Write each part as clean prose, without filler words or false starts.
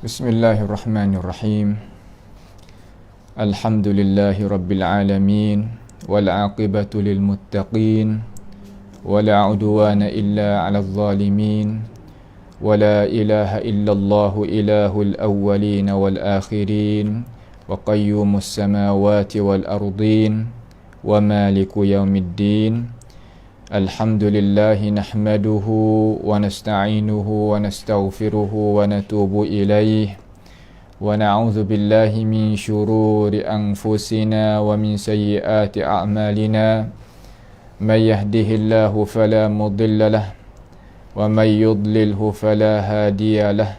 Bismillahirrahmanirrahim. Alhamdulillahi rabbil alamin, wal aqibatu lil muttaqin, wala udwana illa 'alal zalimin, wala ilaha illallah ilahul awwalin wal akhirin, wa qayyumus samawati wal ardin, wa maliku yaumiddin. Alhamdulillahi nahmaduhu wa nasta'inuhu wa nastaghfiruhu wa natubu ilaih, wa na'udzu billahi min syururi anfusina wa min sayyiati a'malina. May yahdihillahu fala mudilla lah, wa may yudlilhu fala hadiya lah.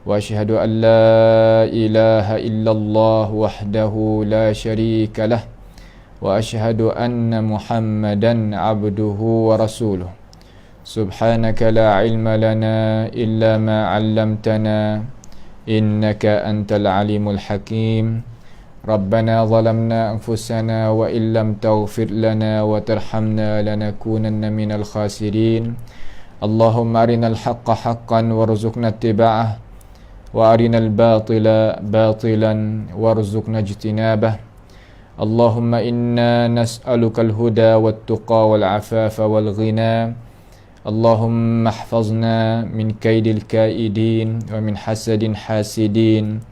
Wa asyhadu an la ilaha illallah wahdahu la syarika lah, wa asyhadu anna Muhammadan abduhu wa rasuluh. Subhanaka la ilma lana illa ma 'allamtana, innaka antal alimul hakim. Rabbana zalamna anfusana wa illam taghfir lana wa tarhamna lanakunanna minal khasirin. Allahumma arinal haqqa haqqan warzuqna ittiba'ah, wa arinal batila batilan warzuqna ijtinabah. Allahumma inna nas'aluka al-huda wat-tuqa wal-afafa wal-ghina. Allahumma ihfazna min kaidil kaidin, wa min hasadin hasidin,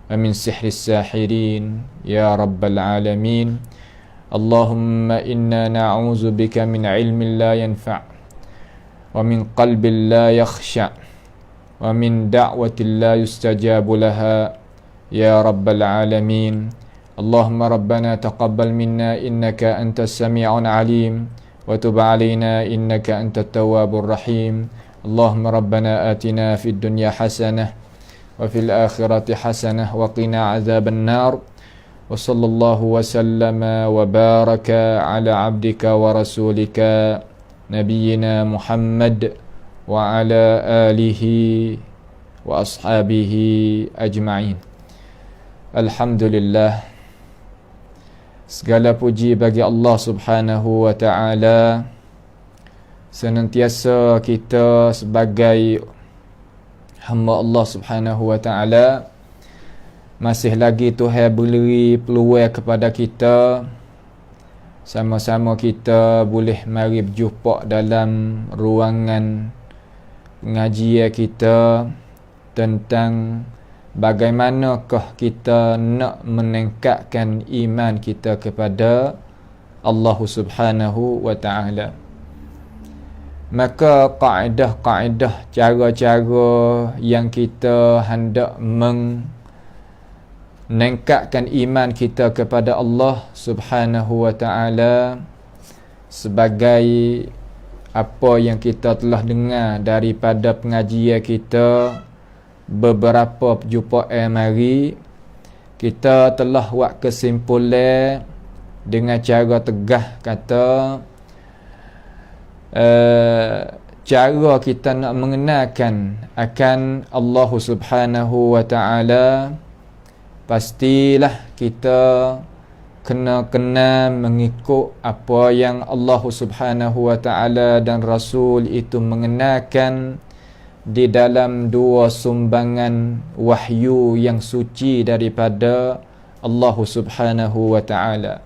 wa min sihris sahirin, ya rabbal alamin. Allahumma inna na'udzu bika min ilmin la yanfa', wa min qalbin la yakhsha', wa min da'watin la yustajabu laha, ya rabbal alamin. Allahumma rabbana taqabbal minna innaka antas sami'un alim, wa tub alaina innaka antat tawwabur rahim. Allahumma rabbana atina fid dunya hasanah wa fil akhirati hasanah wa qina azaban nar. Wa sallallahu wa sallama wa baraka ala abdika wa rasulika nabiyyina Muhammad wa ala alihi wa ashabihi ajma'in. Alhamdulillah, segala puji bagi Allah Subhanahu wa ta'ala. Senantiasa kita sebagai hamba Allah Subhanahu wa ta'ala masih lagi Tuhan beri peluang kepada kita, sama-sama kita boleh mari berjumpa dalam ruangan pengajian kita tentang bagaimanakah kita nak meningkatkan iman kita kepada Allah Subhanahu wa ta'ala. Maka kaedah-kaedah, cara-cara yang kita hendak meningkatkan iman kita kepada Allah Subhanahu wa ta'ala, sebagai apa yang kita telah dengar daripada pengajian kita beberapa perjumpaan mari, kita telah buat kesimpulan dengan cara tegah kata cara kita nak mengenalkan akan Allah Subhanahu wa ta'ala, pastilah kita kena mengikut apa yang Allah Subhanahu wa ta'ala dan Rasul itu mengenalkan di dalam dua sumbangan wahyu yang suci daripada Allah Subhanahu wa ta'ala,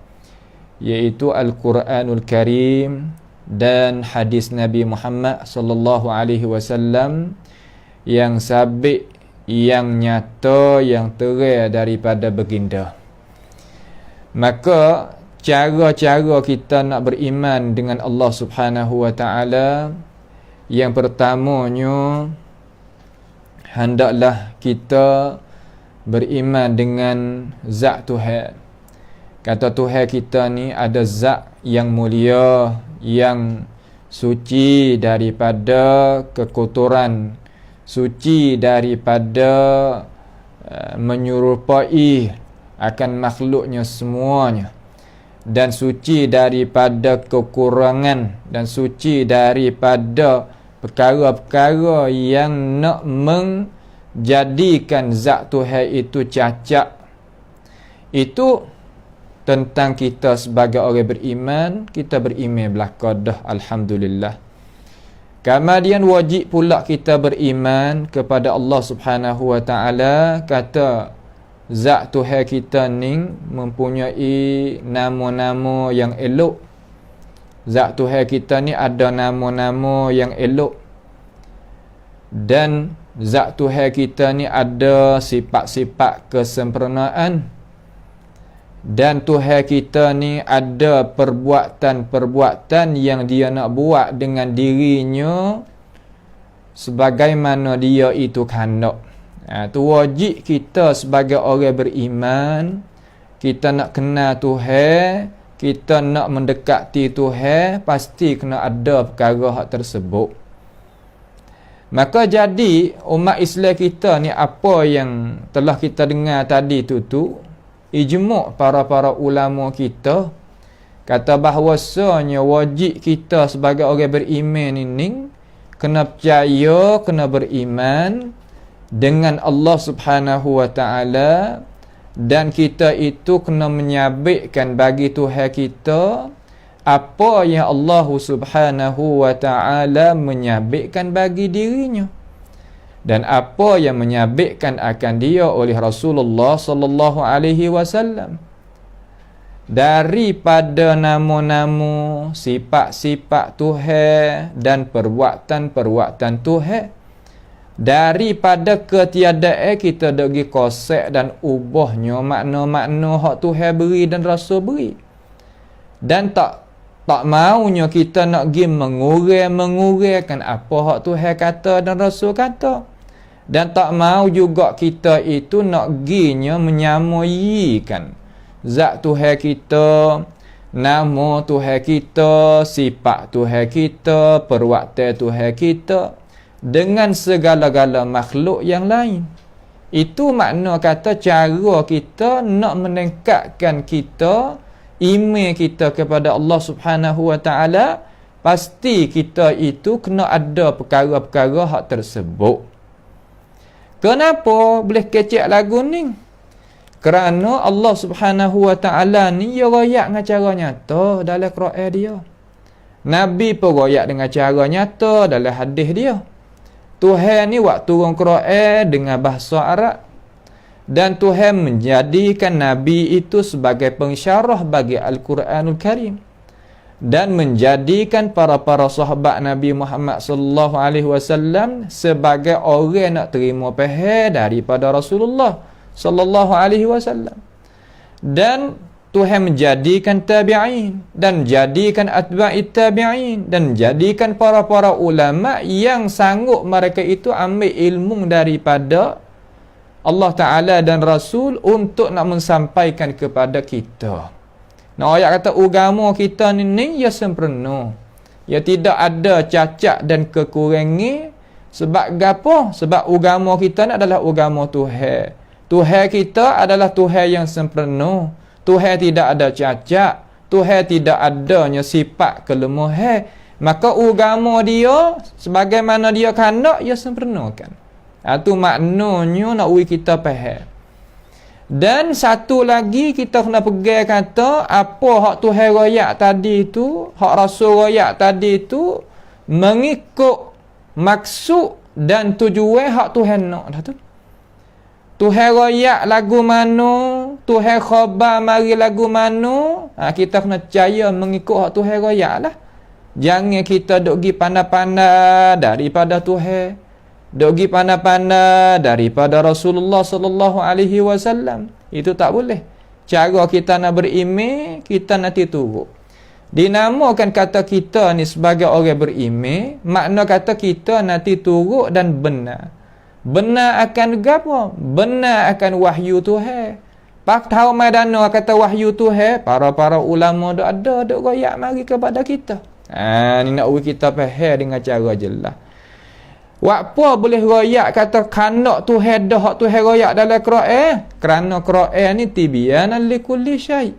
iaitu Al-Quranul Karim dan hadis Nabi Muhammad sallallahu alaihi wasallam yang sabit, yang nyata, yang terang daripada baginda. Maka cara-cara kita nak beriman dengan Allah Subhanahu wa ta'ala, yang pertamanya hendaklah kita beriman dengan zat Tuhan. Kata Tuhan kita ni ada zat yang mulia, yang suci daripada kekotoran, suci daripada menyerupai akan makhluknya semuanya, dan suci daripada kekurangan, dan suci daripada perkara-perkara yang nak menjadikan zat Tuhan itu cacat. Itu tentang kita sebagai orang beriman. Kita beriman belaka dah, alhamdulillah. Kemudian wajib pula kita beriman kepada Allah Subhanahu wa taala, kata zat Tuhan kita ni mempunyai nama-nama yang elok. Zat Tuhan kita ni ada nama-nama yang elok. Dan zat Tuhan kita ni ada sifat-sifat kesempurnaan. Dan Tuhan kita ni ada perbuatan-perbuatan yang dia nak buat dengan dirinya sebagaimana dia itu khandak. Tu wajib kita sebagai orang beriman, kita nak kenal Tuhan, kita nak mendekati Tuhan, pasti kena ada perkara hak tersebut. Maka jadi umat Islam kita ni, apa yang telah kita dengar tadi tu ijma' para ulama kita kata bahawasanya wajib kita sebagai orang beriman ini kena percaya, kena beriman dengan Allah Subhanahu wa taala, dan kita itu kena menyabitkan bagi Tuhan kita apa yang Allah Subhanahu wa taala menyabitkan bagi dirinya, dan apa yang menyabitkan akan dia oleh Rasulullah sallallahu alaihi wasallam daripada nama-nama, sifat-sifat Tuhan dan perbuatan-perbuatan Tuhan, daripada ketiadaan kita dagi kosek dan ubahnya makna-makna hak Tuhan beri dan Rasul beri, dan tak maunya kita nak pergi menguraikan apa hak Tuhan kata dan Rasul kata. Dan tak mau juga kita itu nak ginya menyamaikan zat Tuhan kita, nama Tuhan kita, sifat Tuhan kita, perbuatan Tuhan kita dengan segala-gala makhluk yang lain. Itu makna kata cara kita nak meningkatkan kita, iman kita kepada Allah Subhanahu wa taala, pasti kita itu kena ada perkara-perkara hak tersebut. Kenapa boleh kecek lagu ni? Kerana Allah Subhanahu wa taala ni dia royak dengan cara nyata dalam Quran dia. Nabi pun royak dengan cara nyata dalam hadis dia. Tuhan ni waktu turun Quran dengan bahasa Arab, dan Tuhan menjadikan Nabi itu sebagai pensyarah bagi Al-Quranul Karim, dan menjadikan para sahabat Nabi Muhammad sallallahu alaihi wasallam sebagai orang nak terima faham daripada Rasulullah sallallahu alaihi wasallam. Dan Tuhan menjadikan tabi'in, dan jadikan atba'it tabi'in, dan jadikan para ulama yang sanggup mereka itu ambil ilmu daripada Allah Ta'ala dan Rasul untuk nak mensampaikan kepada kita. Nah, ayat kata agama kita ni ya sempurna. Ya tidak ada cacat dan kekurangan. Sebab apa? Sebab agama kita ni adalah agama Tuhan. Tuhan kita adalah Tuhan yang sempurna. Tuhan tidak ada cacat. Tuhan tidak adanya sifat kelemahan. Maka agama dia sebagaimana dia khandak, ya sempurnakan. Itu maknanya nak kita faham. Dan satu lagi kita kena pegang kata apa hak Tuhan royak tadi tu, hak Rasul royak tadi tu mengikut maksud dan tujuan hak Tuhan nak dah tu. Tuhan royak lagu mana, Tuhan khabar mari lagu mana, kita kena percaya mengikut hak Tuhan royak lah. Jangan kita duk gi pandai-pandai daripada Tuhan, dogi pandai-pandai daripada Rasulullah sallallahu alaihi wasallam. Itu tak boleh. Cara kita nak beriman, kita nanti turut. Dinamakan kata kita ni sebagai orang beriman, makna kata kita nanti turut dan benar. Benar akan apa? Benar akan wahyu Tuhan. Pak tahu madana kata wahyu Tuhan, para ulama dak ada dak royak mari kepada kita. Ni nak kita faham dengan cara jelas. Apa boleh royak kata khandak Tuhan dah hak Tuhan royak dalam Quran? Kerana Quran ni tibyanan likulli syai'.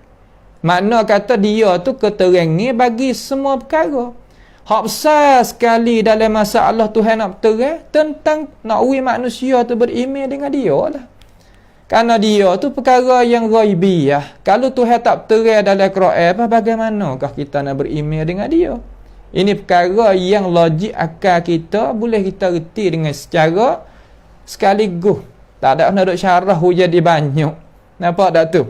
Makna kata dia tu keterangan bagi semua perkara. Hak besar sekali dalam masalah Tuhan nak berterang tentang nak manusia tu beriman dengan dia lah. Kerana dia tu perkara yang ghaibiyah. Kalau Tuhan tak berterang dalam Quran, bagaimanakah kita nak beriman dengan dia? Ini perkara yang logik akal kita boleh kita reti dengan secara sekaligus. Tak ada nak duk syarah jadi banyak. Nampak tak tu?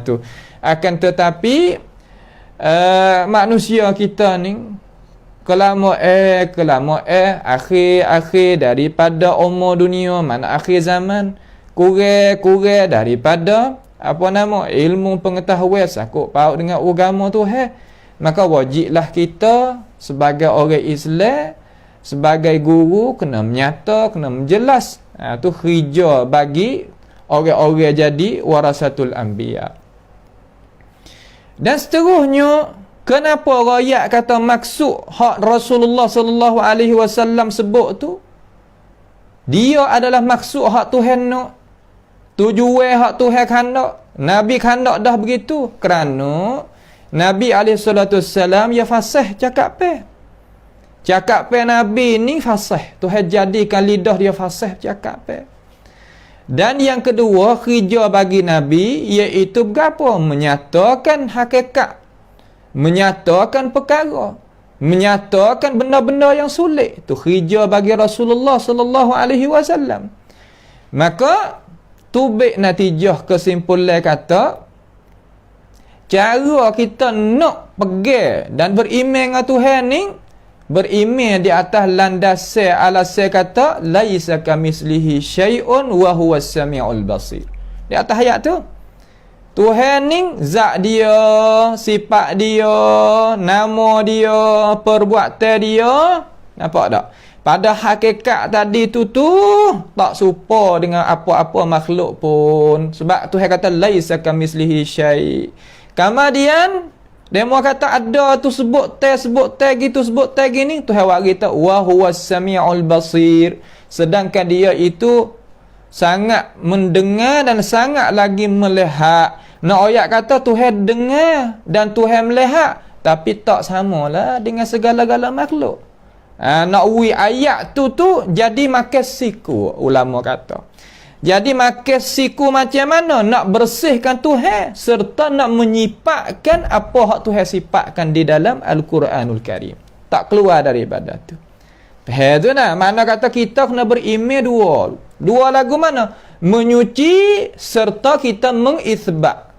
Tu. Akan tetapi manusia kita ni kelama akhir daripada umur dunia, mana akhir zaman, kurang daripada ilmu pengetahuan sakut paut dengan agama tu. Maka wajiblah kita sebagai orang Islam, sebagai guru kena menyata, kena menjelas. Tu kerja bagi orang-orang jadi warasatul anbiya. Dan seterusnya, kenapa rakyat kata maksud hak Rasulullah sallallahu alaihi wasallam sebut tu? Dia adalah maksud hak Tuhan nak. Tujuan hak Tuhan khandak. Nabi khandak dah begitu. Kerana Nabi SAW ya fasih cakap pe. Cakap pe Nabi ni fasih. Tuhan jadikan lidah dia fasih cakap pe. Dan yang kedua, kerja bagi Nabi iaitu berapa? Menyatakan hakikat. Menyatakan perkara. Menyatakan benda-benda yang sulit. Itu kerja bagi Rasulullah SAW. Maka tubik natijah kesimpulan kata, cara kita nak pegang dan beriman dengan Tuhan ni, beriman di atas landasan alasan kata laisa kamislihi syai'un wa huwas samiul basir. Di atas ayat tu, Tuhan ni zat dia, sifat dia, nama dia, perbuatan dia, nampak tak? Pada hakikat tadi tu tak serupa dengan apa-apa makhluk pun. Sebab Tuhan kata laisa kamislihi syai'. Kemudian demo kata ada tu sebut gitu, sebut gini. Tuhan wak kita wa huwas samiul basir. Sedangkan dia itu sangat mendengar dan sangat lagi melihat. Nak ayat kata Tuhan dengar dan Tuhan melihat, tapi tak samalah dengan segala-gala makhluk. Nak ayat tu jadi makan siku, ulama kata. Jadi makan siku macam mana? Nak bersihkan Tuhan serta nak menyipatkan apa hak Tuhan sifatkan di dalam Al-Quranul Karim. Tak keluar daripada tu. Faham tu nak? Mana kata kita kena beriman dua. Dua lagu mana? Menyuci serta kita mengisbat.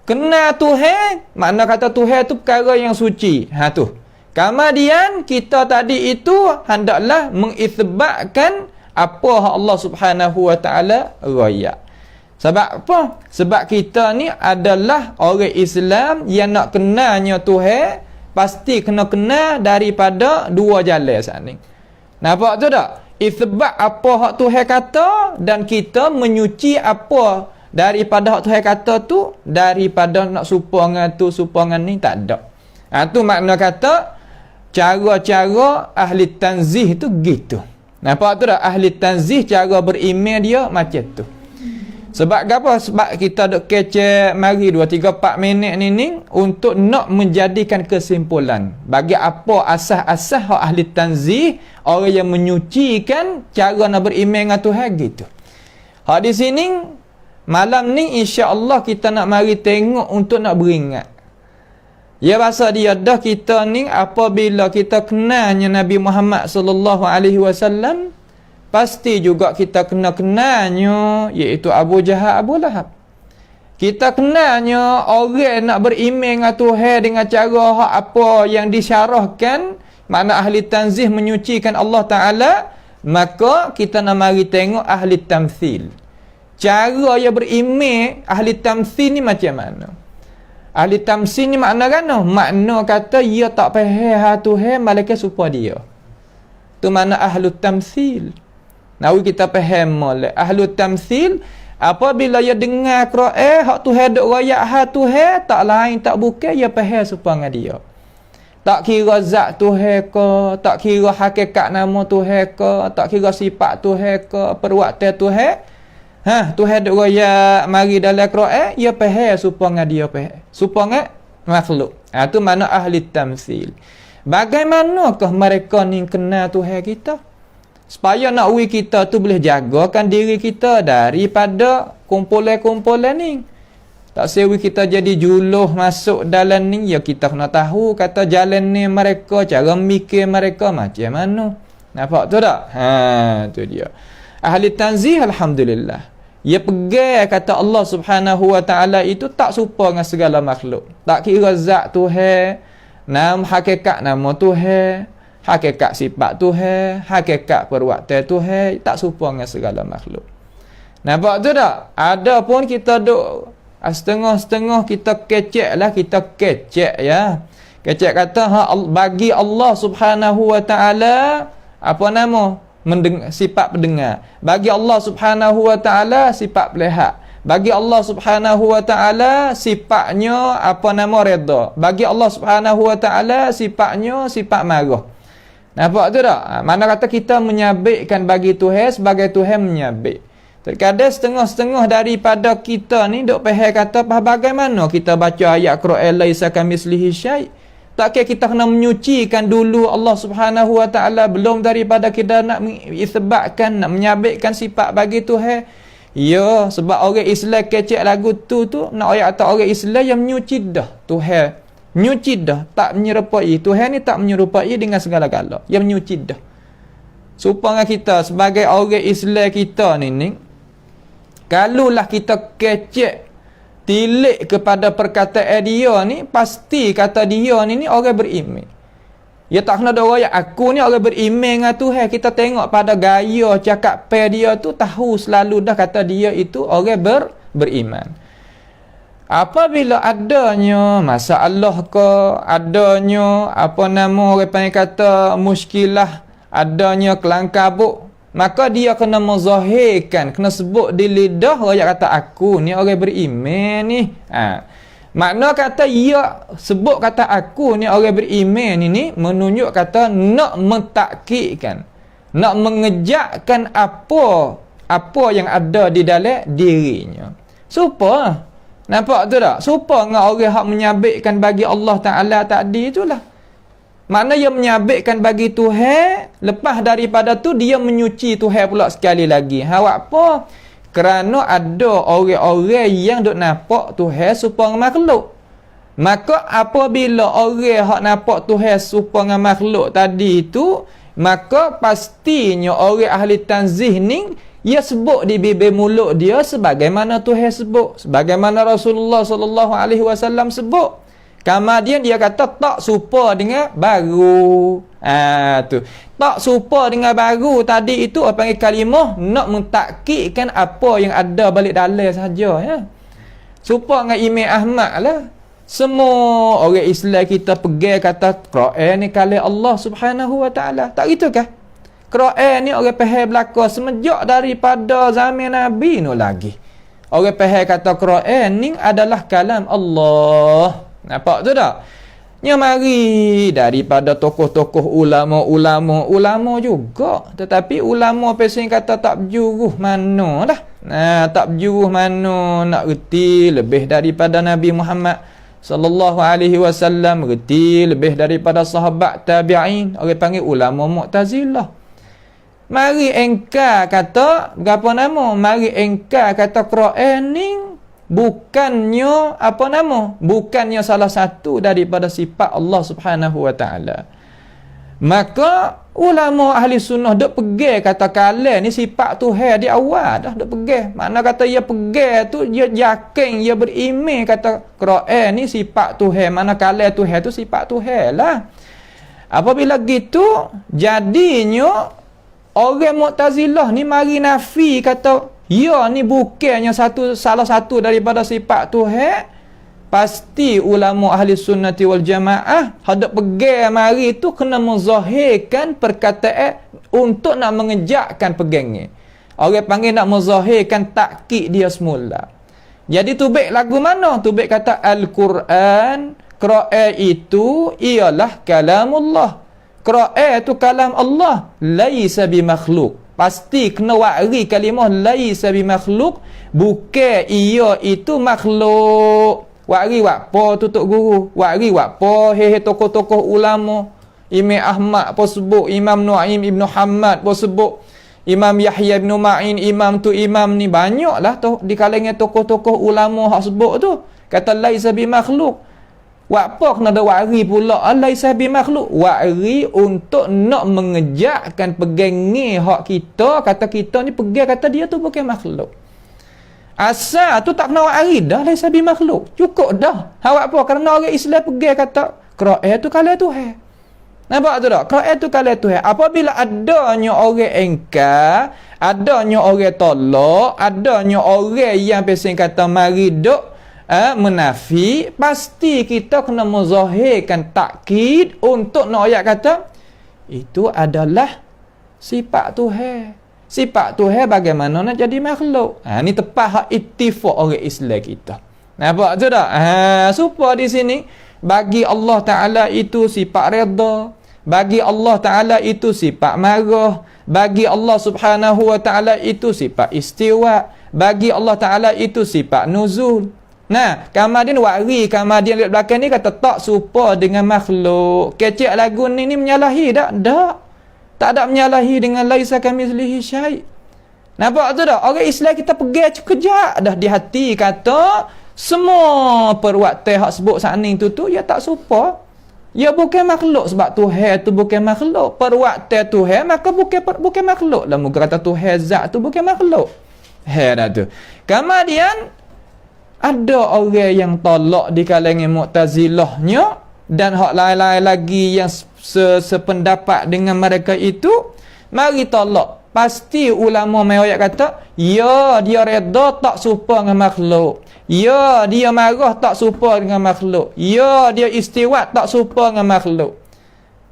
Kenal Tuhan, mana kata Tuhan tu perkara yang suci. Tu. Kemudian kita tadi itu hendaklah mengisbatkan apa hak Allah Subhanahu wa taala raya. Sebab apa? Sebab kita ni adalah orang Islam yang nak kenalnya Tuhan, pasti kena kenal daripada dua jalan saat ni. Nampak tu tak? Isbat apa hak Tuhan kata dan kita menyuci apa daripada hak Tuhan kata tu, daripada nak serupa dengan tu, serupa dengan ni, tak ada. Tu makna kata cara-cara ahli tanzih tu gitu. Nampak tu tak? Ahli tanzih cara beriman dia macam tu. Sebab apa? Sebab kita duk kecek mari 2, 3, 4 minit ni untuk nak menjadikan kesimpulan. Bagi apa asas-asas hak ahli tanzih, orang yang menyucikan cara nak beriman dengan Tuhan gitu. Hak di sini malam ni insya-Allah kita nak mari tengok untuk nak beringat. Ya bahasa dia dah kita ni apabila kita kenalnya Nabi Muhammad sallallahu alaihi wasallam, pasti juga kita kenalnya iaitu Abu Jahal, Abu Lahab. Kita kenalnya orang nak beriman dengan Tuhan dengan cara hak apa yang disyarahkan, makna ahli tanzih menyucikan Allah Taala, maka kita nak mari tengok ahli tamthil. Cara yang beriman ahli tamthil ni macam mana? Ahli tamsil ni makna kan? Makna kata ia tak faham Tuhan malaikat serupa dia. Tu makna ahlu tamsil. Nawi kita faham molek. Ahlu tamsil apabila ia dengar Quran hak Tuhan duk royak hak Tuhan, tak lain tak bukan ia faham serupa dengan dia. Tak kira zat Tuhan ke, tak kira hakikat nama Tuhan ke, tak kira sifat Tuhan ke, perbuatan Tuhan. Tuhan duk royak mari dalam Quran, ia faham serupa dengan dia faham. Serupa dengan makhluk. Tu makna ahli tamsil. Bagaimanakah mereka ni kenal Tuhan kita? Supaya nak kita tu boleh jagakan diri kita daripada kumpulan-kumpulan ni. Tak sewi kita jadi juluh masuk dalam ni, ya kita kena tahu kata jalan ni mereka, cara mikir mereka macam mana. Nampak tu tak? Tu dia. Ahli tanzih alhamdulillah. Ia pegang kata Allah Subhanahu wa taala itu tak serupa dengan segala makhluk. Tak kira zat Tuhan, nama hakikat nama Tuhan, hakikat sifat Tuhan, hakikat perbuatan Tuhan, tak serupa dengan segala makhluk. Nampak tu tak? Ada pun kita duk setengah-setengah kita kecek lah, kita kecek ya. Kecek kata bagi Allah Subhanahu wa taala apa nama? Sifat pendengar. Bagi Allah Subhanahu wa taala sifat melihat. Bagi Allah Subhanahu wa taala sifatnya apa nama? Redha. Bagi Allah Subhanahu wa taala sifatnya sifat marah. Nampak tu tak? Mana kata kita menyabitkan bagi Tuhan sebagai Tuhan menyabit. Terkadang setengah-setengah daripada kita ni duk faham kata bagaimana kita baca ayat Quran laisa kamitslihi syai'. Tak kira kita kena menyucikan dulu Allah Subhanahu wa taala belum daripada kita nak isbatkan, nak menyabitkan sifat bagi Tuhan. Ya, sebab orang Islam kecek lagu tu nak ayat kata orang Islam yang menyuci dah Tuhan. Menyuci dah, tak menyerupai Tuhan ni, tak menyerupai dengan segala-gala. Yang menyuci dah. Supaya kita sebagai orang Islam kita ni kalaulah kita kecek tilik kepada perkataan dia ni, pasti kata dia ni orang beriman. Ya tak kena doa aku ni orang beriman dengan Tuhan. Kita tengok pada gaya cakap dia tu, tahu selalu dah kata dia itu orang beriman. Apabila adanya masalah ke, adanya apa nama orang panggil kata muskilah, adanya kelangkabut, maka dia kena menzahirkan, kena sebut di lidah rakyat kata aku ni orang beriman ni. Makna kata ia sebut kata aku ni orang beriman ni menunjuk kata nak mentakkidkan, nak mengejakkan apa yang ada di dalam dirinya. Supa. Nampak tu tak? Supa dengan orang hak menyabitkan bagi Allah Taala tadi itulah. Makna dia menyabitkan bagi Tuhan, lepas daripada tu dia menyuci Tuhan pula sekali lagi. Awak apa? Kerana ada orang-orang yang duk nampak Tuhan serupa dengan makhluk. Maka apabila orang hak nampak Tuhan serupa dengan makhluk tadi itu, maka pastinya orang ahli tanzih ni ia sebut di bibir mulut dia sebagaimana Tuhan sebut, sebagaimana Rasulullah sallallahu alaihi wasallam sebut. Kemudian dia kata tak serupa dengan baru. Tu. Tak serupa dengan baru tadi itu apa panggil kalimah nak mentakkidkan apa yang ada balik dalam saja ya. Serupa dengan Imam Ahmad lah. Semua orang Islam kita pegang kata Quran ni kalam Allah Subhanahu wa taala. Tak gitu kah? Quran ni orang faham belaka semenjak daripada zaman Nabi no lagi. Orang faham kata Quran ni adalah kalam Allah. Nampak tu tak? Nya mari daripada tokoh-tokoh ulama juga. Tetapi ulama pesan kata tak berjuruh mana dah. Tak berjuruh mana nak reti lebih daripada Nabi Muhammad sallallahu alaihi wasallam, reti lebih daripada sahabat tabi'in. Orang panggil ulama Mu'tazilah. Mari engkar kata apa nama? Mari engkar kata Quran ni bukannya apa nama? Bukannya salah satu daripada sifat Allah Subhanahu wa taala. Maka ulama ahli sunnah dok pegang kata kalam ni sifat Tuhan di awal dah dok pegang. Makna kata ia pegang tu dia yakin, ia beriman kata Quran ni sifat Tuhan, mana kalam Tuhan tu sifat Tuhan lah. Apabila gitu jadinya orang Mu'tazilah ni mari nafi kata ya ni bukannya salah satu daripada sifat Tuhan. Pasti ulama ahli sunnati wal jamaah hendak pegang mari tu kena menzahirkan perkataan untuk nak mengejakkan pegangnya. Orang panggil nak menzahirkan takkid dia semula. Jadi tubik lagu mana? Tubik kata Al-Quran. Quran itu ialah kalamullah. Quran itu kalam Allah. Laisa bimakhluk. Pasti kena wari kalimah laisa bimakhluk, bukan ia itu makhluk. Wari apa tutup guru, wari apa tokoh-tokoh ulama. Imam Ahmad pun sebut, Imam Nu'aim Ibn Hamad pun sebut, Imam Yahya bin Ma'in, imam ni banyaklah tu di kalangan tokoh-tokoh ulama hak sebut tu. Kata laisa bi makhluk. Apa kena ada wari pula laisa bi makhluk. Wari untuk nak mengejakkan pegangi hak kita, kata kita ni pegang kata dia tu bukan makhluk. Asal tu tak kena wari dah laisa bi makhluk. Cukup dah. Awak apa kerana orang Islam pegang kata Quran tu kalam Tuhan. Nampak tu tak? Quran tu kalam Tuhan. Apabila adanya orang engkar, adanya orang tolak, adanya orang yang pesan kata mari duk menafi, pasti kita kena menzahirkan takkid untuk nak ayat kata itu adalah sifat Tuhan. Sifat Tuhan bagaimana nak jadi makhluk. Ni tepat hak ittifaq orang Islam kita. Nampak tu tak? Supaya di sini bagi Allah Taala itu sifat redha, bagi Allah Taala itu sifat marah, bagi Allah Subhanahu wa Taala itu sifat istiwa, bagi Allah Taala itu sifat nuzul. Nah, kemudian wari kemudian lihat belakang ni kata tak serupa dengan makhluk. Kecek lagu ni menyalahi tak? Tak. Tak ada menyalahi dengan laisa kamitslihi syai'. Nampak tu tak? Orang Islam kita pegang kejap dah di hati kata semua perbuatan hak sebut saning tu ya tak serupa. Ya bukan makhluk sebab Tuhan tu bukan makhluk. Perbuatan Tuhan maka bukan makhluk. Lah muka kata Tuhan zat tu bukan makhluk. Dah tu. Kemudian ada orang yang tolak di kalangan Mu'tazilahnya dan hak lain-lain lagi yang sependapat dengan mereka itu, mari tolak. Pasti ulama mayat kata, ya dia redha tak serupa dengan makhluk. Ya dia marah tak serupa dengan makhluk. Ya dia istiwa tak serupa dengan makhluk.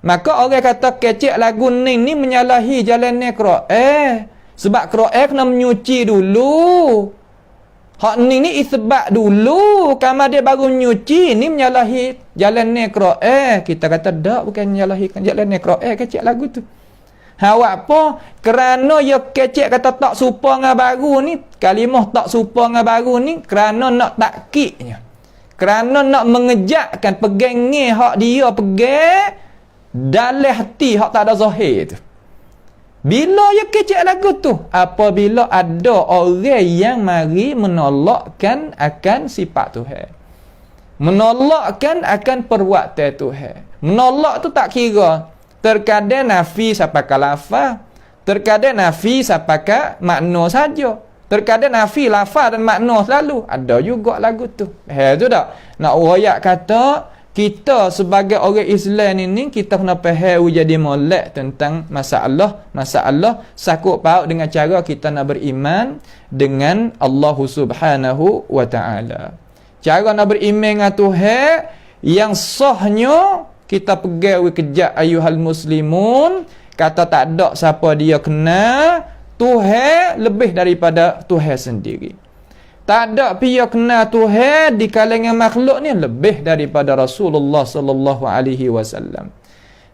Maka orang kata kecek lagu ni menyalahi jalan Quran. Sebab Quran kena menyuci dulu. Hak ni isbat dulu, kamar dia baru nyuci, ni menyalahi jalan ni Quran. Kita kata dak, bukan menyalahi jalan ni Quran, kecek lagu tu. Awak apa? Kerana ya kecek kata tak serupa dengan baru ni, kalimah tak serupa dengan baru ni kerana nak takkidnya. Kerana nak mengejakkan pegangi hak dia pegang dalam hati hak tak ada zahir tu. Bila ya kecek lagu tu? Apabila ada orang yang mari menolakkan akan sifat Tuhan. Menolakkan akan perbuatan Tuhan. Menolak tu tak kira. Terkadang nafi sampai ke lafaz. Terkadang nafi sampai ke makna saja. Terkadang nafi lafaz dan makna selalu. Ada juga lagu tu. Tu tak? Nak royak kata kita sebagai orang Islam ini kita kena faham jadi molek tentang masalah sakut paut dengan cara kita nak beriman dengan Allah Subhanahu wa Ta'ala. Cara nak beriman dengan Tuhan yang sahnya kita pegang kejap ayuhal muslimun, kata tak ada siapa dia kenal Tuhan lebih daripada Tuhan sendiri. Tak ada pihak kenal Tuhan di kalangan makhluk ni lebih daripada Rasulullah sallallahu alaihi wasallam.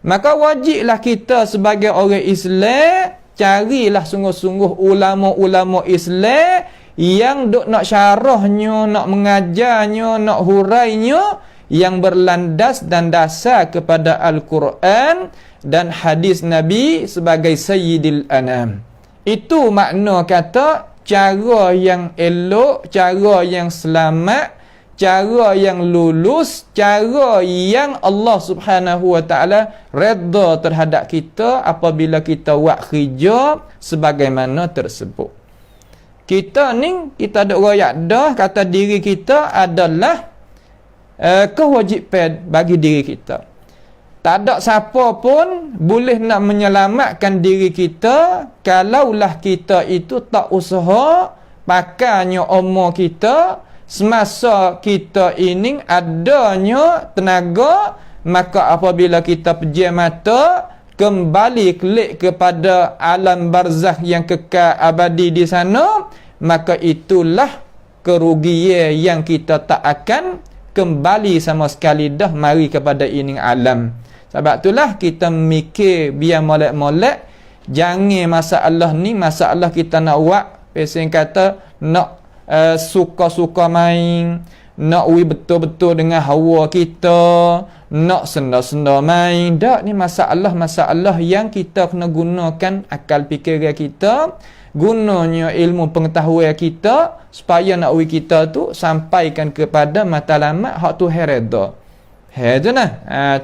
Maka wajiblah kita sebagai orang Islam carilah sungguh-sungguh ulama-ulama Islam yang duk nak syarahnya, nak mengajarnya, nak hurainya yang berlandas dan dasar kepada Al-Quran dan hadis Nabi sebagai Sayyidil Anam. Itu makna kata cara yang elok, cara yang selamat, cara yang lulus, cara yang Allah Subhanahu wa Ta'ala redha terhadap kita apabila kita buat kerja sebagaimana tersebut. Kita ni, kita ada royak dah kata diri kita adalah kewajipan bagi diri kita. Tak ada siapa pun boleh nak menyelamatkan diri kita kalaulah kita itu tak usaha pakainya umur kita semasa kita ini adanya tenaga. Maka apabila kita pejam mata kembali klik kepada alam barzakh yang kekal abadi di sana, maka itulah kerugian yang kita tak akan kembali sama sekali dah mari kepada ini alam. Sebab itulah kita mikir biar molek-molek. Jangan masalah ni, masalah kita nak buat. Pesan kata nak suka-suka main. Nak betul-betul dengan hawa kita. nak senda-senda main. Tak, ni masalah-masalah yang kita kena gunakan akal fikiran kita, gunanya ilmu pengetahuan kita supaya nak uji kita tu sampaikan kepada matlamat hak tu redha. Tu nah.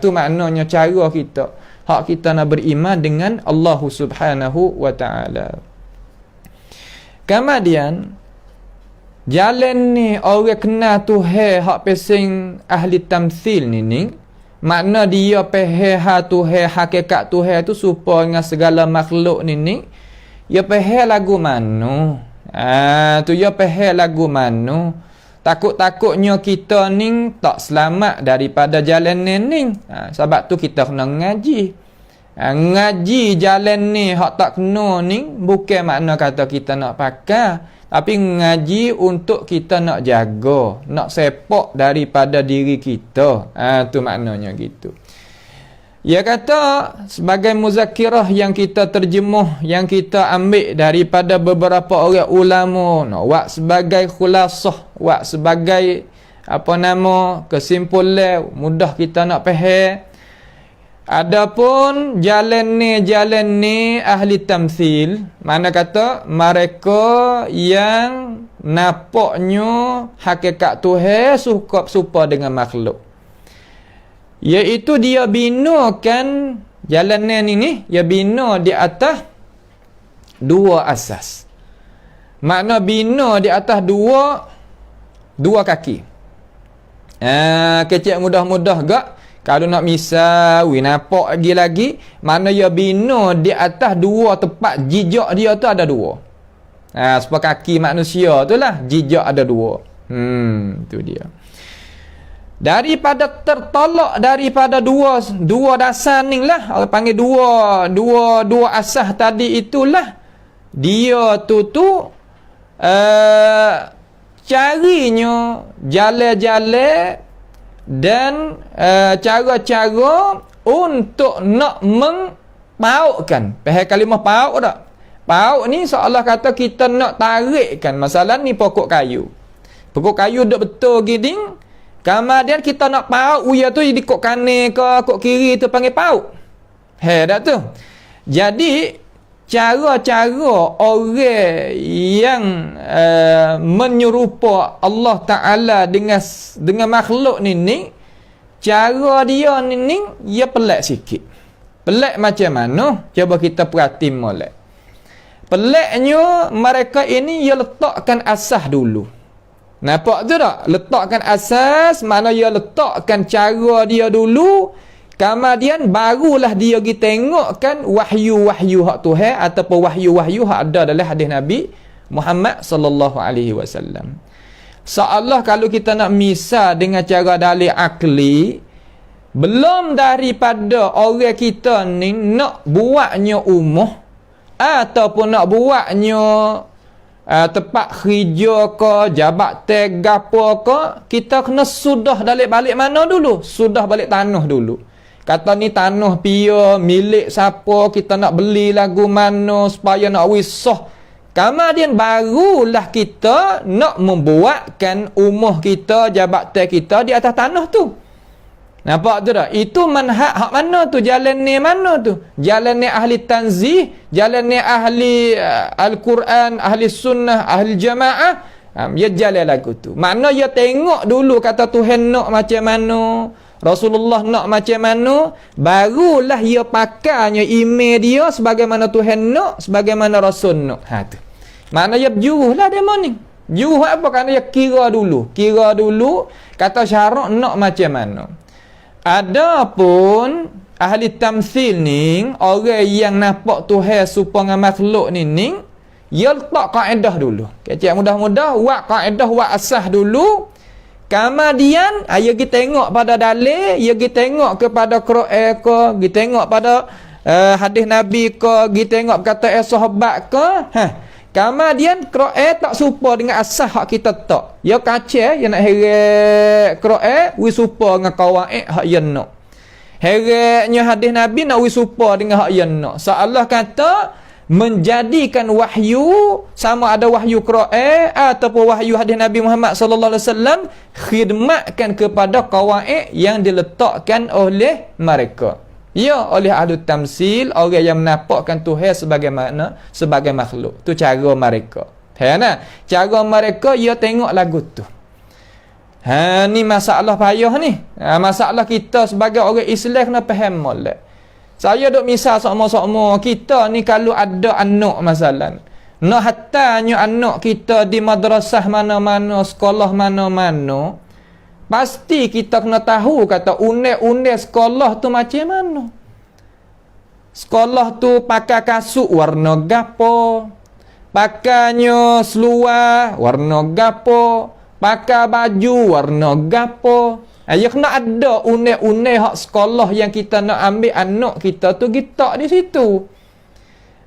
Tu maknanya cara kita. Hak kita nak beriman dengan Allah Subhanahu wa taala. Kemudian jalan ni orang kenal Tuhan hak pesing ahli tamthil ni, makna dia faham Tuhan, hakikat Tuhan tu supaya dengan segala makhluk ni ya faham lagu mano. Tu ya faham lagu mano. Takut-takutnya kita ni tak selamat daripada jalan ni. Sebab tu kita kena ngaji. Ngaji jalan ni hak tak kena ni bukan makna kata kita nak pakai, tapi ngaji untuk kita nak jaga, nak sepak daripada diri kita. Tu maknanya gitu. Dia kata sebagai muzakirah yang kita terjemuh, yang kita ambil daripada beberapa orang ulama, wak sebagai khulasah, wak sebagai kesimpulan mudah kita nak faham. Adapun jalan ni ahli tamthil, mana kata mereka yang nampaknya hakikat Tuhan serupa dengan makhluk. Iaitu dia binakan jalan ni dia bina di atas dua asas. Makna bina di atas dua kaki. Kecil mudah-mudah gak. Kalau nak misal, nampak lagi, mana dia bina di atas dua tempat jejak dia tu ada dua. Sebab kaki manusia tu lah, jejak ada dua. Tu dia. Daripada tertolak daripada dua dasar ni lah, orang panggil dua asas tadi itulah, dia tu carinya jalan-jalan dan cara-cara untuk nak mempaukkan. Faham kalimah pauk tak? Pauk ni seolah kata kita nak tarikkan. Masalah ni pokok kayu. Pokok kayu duk betul gini. Kemudian kita nak pauk uya tu di kok kanan ke kok kiri tu panggil pauk. Tak tu? Jadi cara-cara orang yang menyerupa Allah Ta'ala dengan makhluk ni, cara dia ni dia pelik sikit. Pelik macam mana? Cuba kita perhati molek. Peliknya mereka ini dia letakkan asas dulu. Nampak tu tak? Letakkan asas, mana dia letakkan cara dia dulu. Kemudian barulah dia pergi tengokkan wahyu-wahyu hak Tuhan ataupun wahyu-wahyu hak ada dalam hadis Nabi Muhammad sallallahu alaihi wasallam. Seolah kalau kita nak misal dengan cara dalil akli, belum daripada orang kita ni nak buatnya umuh ataupun nak buatnya tempat kerja ke, jabatan gapo ke, kita kena sudah balik mana dulu? Sudah balik tanah dulu. Kata ni tanah pia milik siapa, kita nak beli lagu mana supaya nak wisah. Kemudian barulah kita nak membuatkan umur kita, jabatan kita di atas tanah tu. Nampak tu tak? Itu manhaj hak mana tu? Jalan ni mana tu? Jalan ni ahli tanzih, jalan ni ahli Al-Quran, ahli sunnah, ahli jamaah. Dia jalan lagu tu. Makna dia tengok dulu kata Tuhan nak macam mana, Rasulullah nak macam mana, barulah dia pakainya email dia sebagaimana Tuhan nak, sebagaimana Rasul nak. Tu. Makna dia berjuruh lah demo ni. Juruh apa? Kerana dia kira dulu kata syarak nak macam mana. Adapun ahli tamthil ni, orang yang nampak Tuhan serupa dengan makhluk ni, dia letak kaedah dulu. Kecil mudah-mudah buat kaedah, buat asas dulu. Kemudian dia pergi tengok pada dalil, dia pergi tengok kepada Quran ke, pergi tengok pada hadis Nabi ke, pergi tengok kata sahabat ke. Kemudian Quran tak serupa dengan asas hak kita tak. Dia kacau, dia nak heret Quran, wi serupa dengan kawaid hak dia nak. Heretnya hadis Nabi nak wi serupa dengan hak dia nak. Seolah kata menjadikan wahyu, sama ada wahyu Quran ataupun wahyu hadis Nabi Muhammad sallallahu alaihi wasallam, khidmatkan kepada qawaid yang diletakkan oleh mereka. Ya, oleh ahli tamsil, orang yang menampakkan Tuhan sebagai makhluk. Tu cara mereka. Nah, cara mereka ia tengok lagu tu. Ni masalah payah ni. Masalah kita sebagai orang Islam kena faham molek. Saya duk misal sama-sama kita ni kalau ada anak masalah. Nak hatanya anak kita di madrasah mana-mana, sekolah mana-mana, pasti kita kena tahu kata undang-undang sekolah tu macam mana. Sekolah tu pakai kasut warna gapo, pakainya seluar warna gapo, pakai baju warna gapo. Ya kena ada undang-undang hak sekolah yang kita nak ambil anak kita tu kita di situ.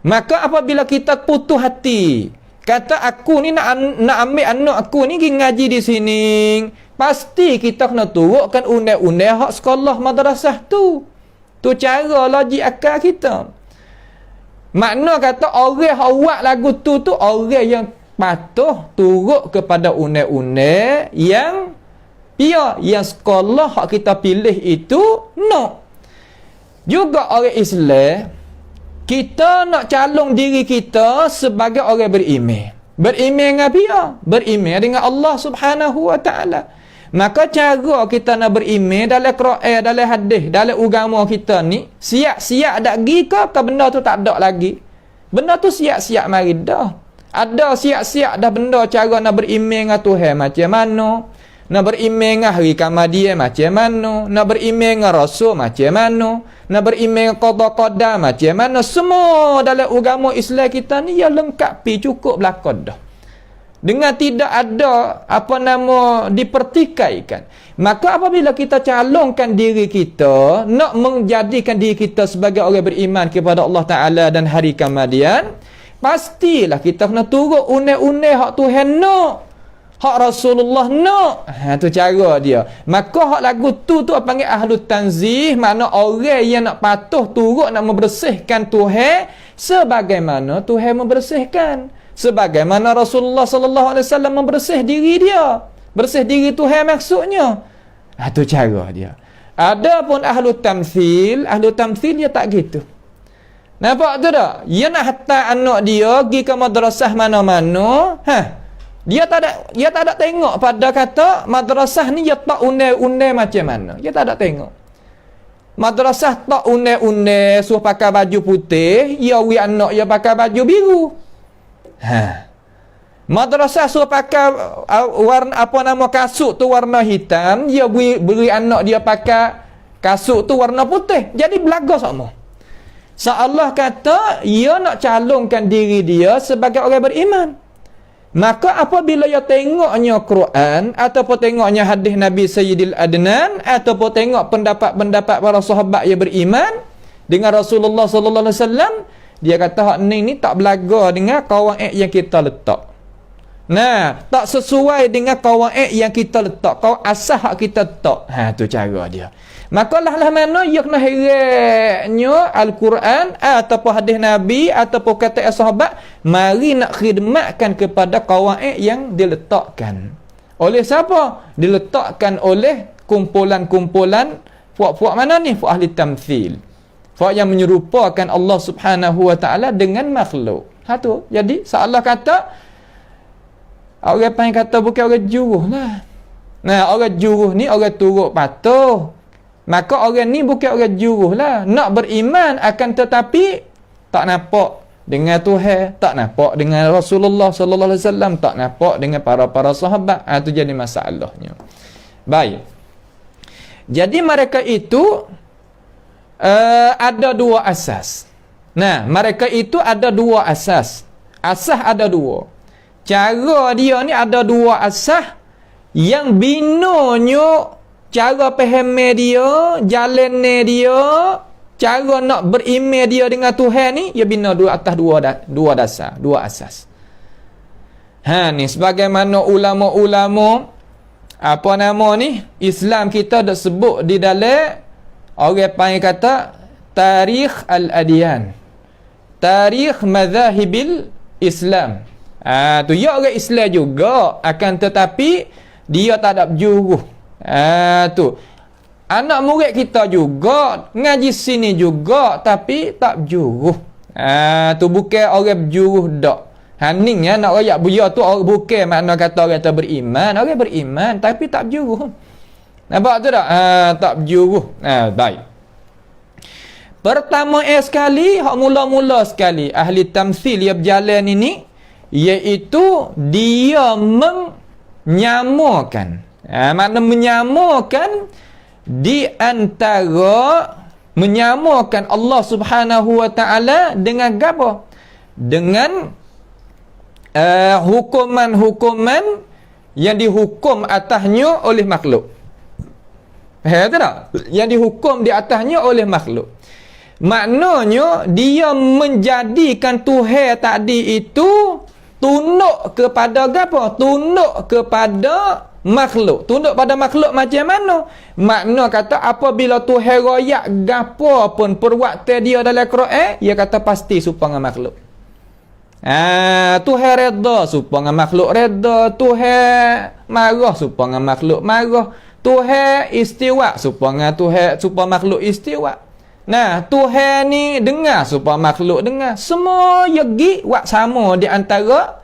Maka apabila kita putus hati, kata aku ni nak ambil anak aku ni pergi ngaji di sini, pasti kita kena turutkan undang-undang hak sekolah madrasah tu. Tu cara logik akal kita. Makna kata orang hak buat lagu tu orang yang patuh turut kepada undang-undang yang yang sekolah hak kita pilih itu no. Juga orang Islam, kita nak calon diri kita sebagai orang beriman. Beriman dengan dia, beriman dengan Allah Subhanahu wa taala. Maka cara kita nak beriman dalam Quran, dalam hadis, dalam agama kita ni, siap-siap dak gi ke benda tu tak ada lagi. Benda tu siap-siap mari dah. Ada siap-siap dah benda cara nak beriman dengan Tuhan macam mana. Nak beriman dengan hari Qiyamah macam mana, nak beriman dengan Rasul macam mana, nak beriman dengan qada-qadar macam mana, semua dalam agama Islam kita ni yang lengkap cukup belakang dah. Dengan tidak ada dipertikaikan. Maka apabila kita calonkan diri kita, nak menjadikan diri kita sebagai orang beriman kepada Allah Ta'ala dan hari kemudian, pastilah kita kena turut undang-undang hak Tuhan nak, hak Rasulullah nak. Tu cara dia. Maka hak lagu tu panggil ahlu tanzih, makna orang yang nak patuh turut nak membersihkan Tuhan sebagaimana Tuhan membersihkan, sebagaimana Rasulullah sallallahu alaihi wasallam membersih diri dia. Bersih diri Tuhan maksudnya. Tu cara dia. Adapun ahlu tamthil dia tak gitu. Nampak tu tak? Dia nak hantar anak dia pergi ke madrasah mana-mana, Dia tak ada tengok pada kata madrasah ni dia tak undang-undang macam mana. Dia tak ada tengok. Madrasah tak undang-undang suruh pakai baju putih, ya wi anak dia pakai baju biru. Madrasah suruh pakai warna kasut tu warna hitam, dia beri anak dia pakai kasut tu warna putih. Jadi belaga sama. Allah kata ia nak calonkan diri dia sebagai orang beriman. Maka apabila ia tengoknya Quran ataupun tengoknya hadis Nabi Sayyidil Adnan ataupun tengok pendapat-pendapat para sahabat yang beriman dengan Rasulullah sallallahu alaihi wasallam, dia kata hak ni tak belaga dengan qawaid yang kita letak. Nah, tak sesuai dengan qawaid yang kita letak, qawaid asas hak kita letak. Tu cara dia. Maka lah mana ia kena herannya Al-Quran ataupun hadis Nabi ataupun kata sahabat, mari nak khidmatkan kepada qawaid yang diletakkan. Oleh siapa? Diletakkan oleh kumpulan-kumpulan puak-puak mana ni? Puak ahli tamthil. Puak yang menyerupakan Allah Subhanahu wa taala dengan makhluk. Tu. Jadi Allah kata orang panggil kata bukan orang juruh lah. Nah, orang juruh ni orang turut patuh. Maka orang ni bukan orang juruh lah. Nak beriman akan tetapi tak nampak dengan Tuhan, tak nampak dengan Rasulullah sallallahu alaihi wasallam, tak nampak dengan para sahabat. Itu jadi masalahnya. Baik. Jadi mereka itu ada dua asas. Nah, mereka itu ada dua asas. Asas ada dua. Cara dia ni ada dua asas yang binonyo cara faham dia, jalan dia, cara nak beriman dia dengan Tuhan ni, dia bina atas dua dasar, dua asas. Ni sebagaimana ulama-ulama Islam kita dah sebut di dalam orang panggil kata tarikh al-adyan. tarikh madhahibil Islam. Tu ya orang Islam juga, akan tetapi dia tak ada berjuruh. Tu anak murid kita juga ngaji sini juga tapi tak berjuruh. Tu bukan orang berjuruh dak. Haning ya nak royak buya tu orang bukan makna kata orang tu beriman. Orang beriman tapi tak berjuruh. Nampak tu tak? Tak berjuruh. Baik. Pertama sekali, hak mula-mula sekali ahli tamthil yang berjalan ini, iaitu dia menyamakan. Makna menyamakan di antara menyamakan Allah Subhanahu wa taala dengan apa? Dengan hukuman-hukuman yang dihukum atasnya oleh makhluk. Faham tak? Yang dihukum di atasnya oleh makhluk. Maknanya dia menjadikan Tuhan tadi itu tunduk kepada apa? Tunduk kepada makhluk. Tunduk pada makhluk macam mana? Makna kata apabila Tuhan royak gapo pun perbuatan dia dalam Quran, dia kata pasti serupa dengan makhluk. Tuhan redha serupa dengan makhluk redha, Tuhan marah serupa dengan makhluk marah, Tuhan istiwa serupa dengan Tuhan serupa makhluk istiwa. Nah, Tuhan ni dengar supaya makhluk dengar. Semua yagi wak sama di antara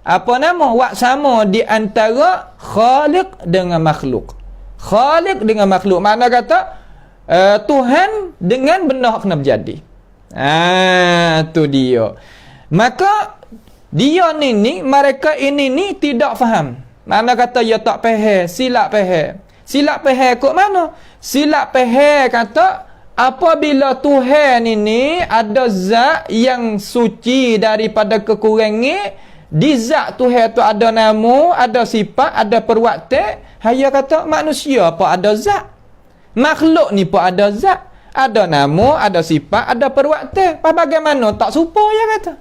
apa nama? Wak sama di antara Khaliq dengan makhluk. Khaliq dengan makhluk. Makna kata Tuhan dengan benda kena berjadi. Tu dia. Maka dia ni mereka ini ni tidak faham. Makna kata dia tak faham, silap faham. Silap faham kok mana? Silap faham kata apabila Tuhan ini ada zat yang suci daripada kekurangan, di zat Tuhan tu ada nama, ada sifat, ada perbuatan. Hanya kata manusia apa ada zat, makhluk ni pun ada zat, ada nama, ada sifat, ada perbuatan. Bagaimana tak serupa ya kata.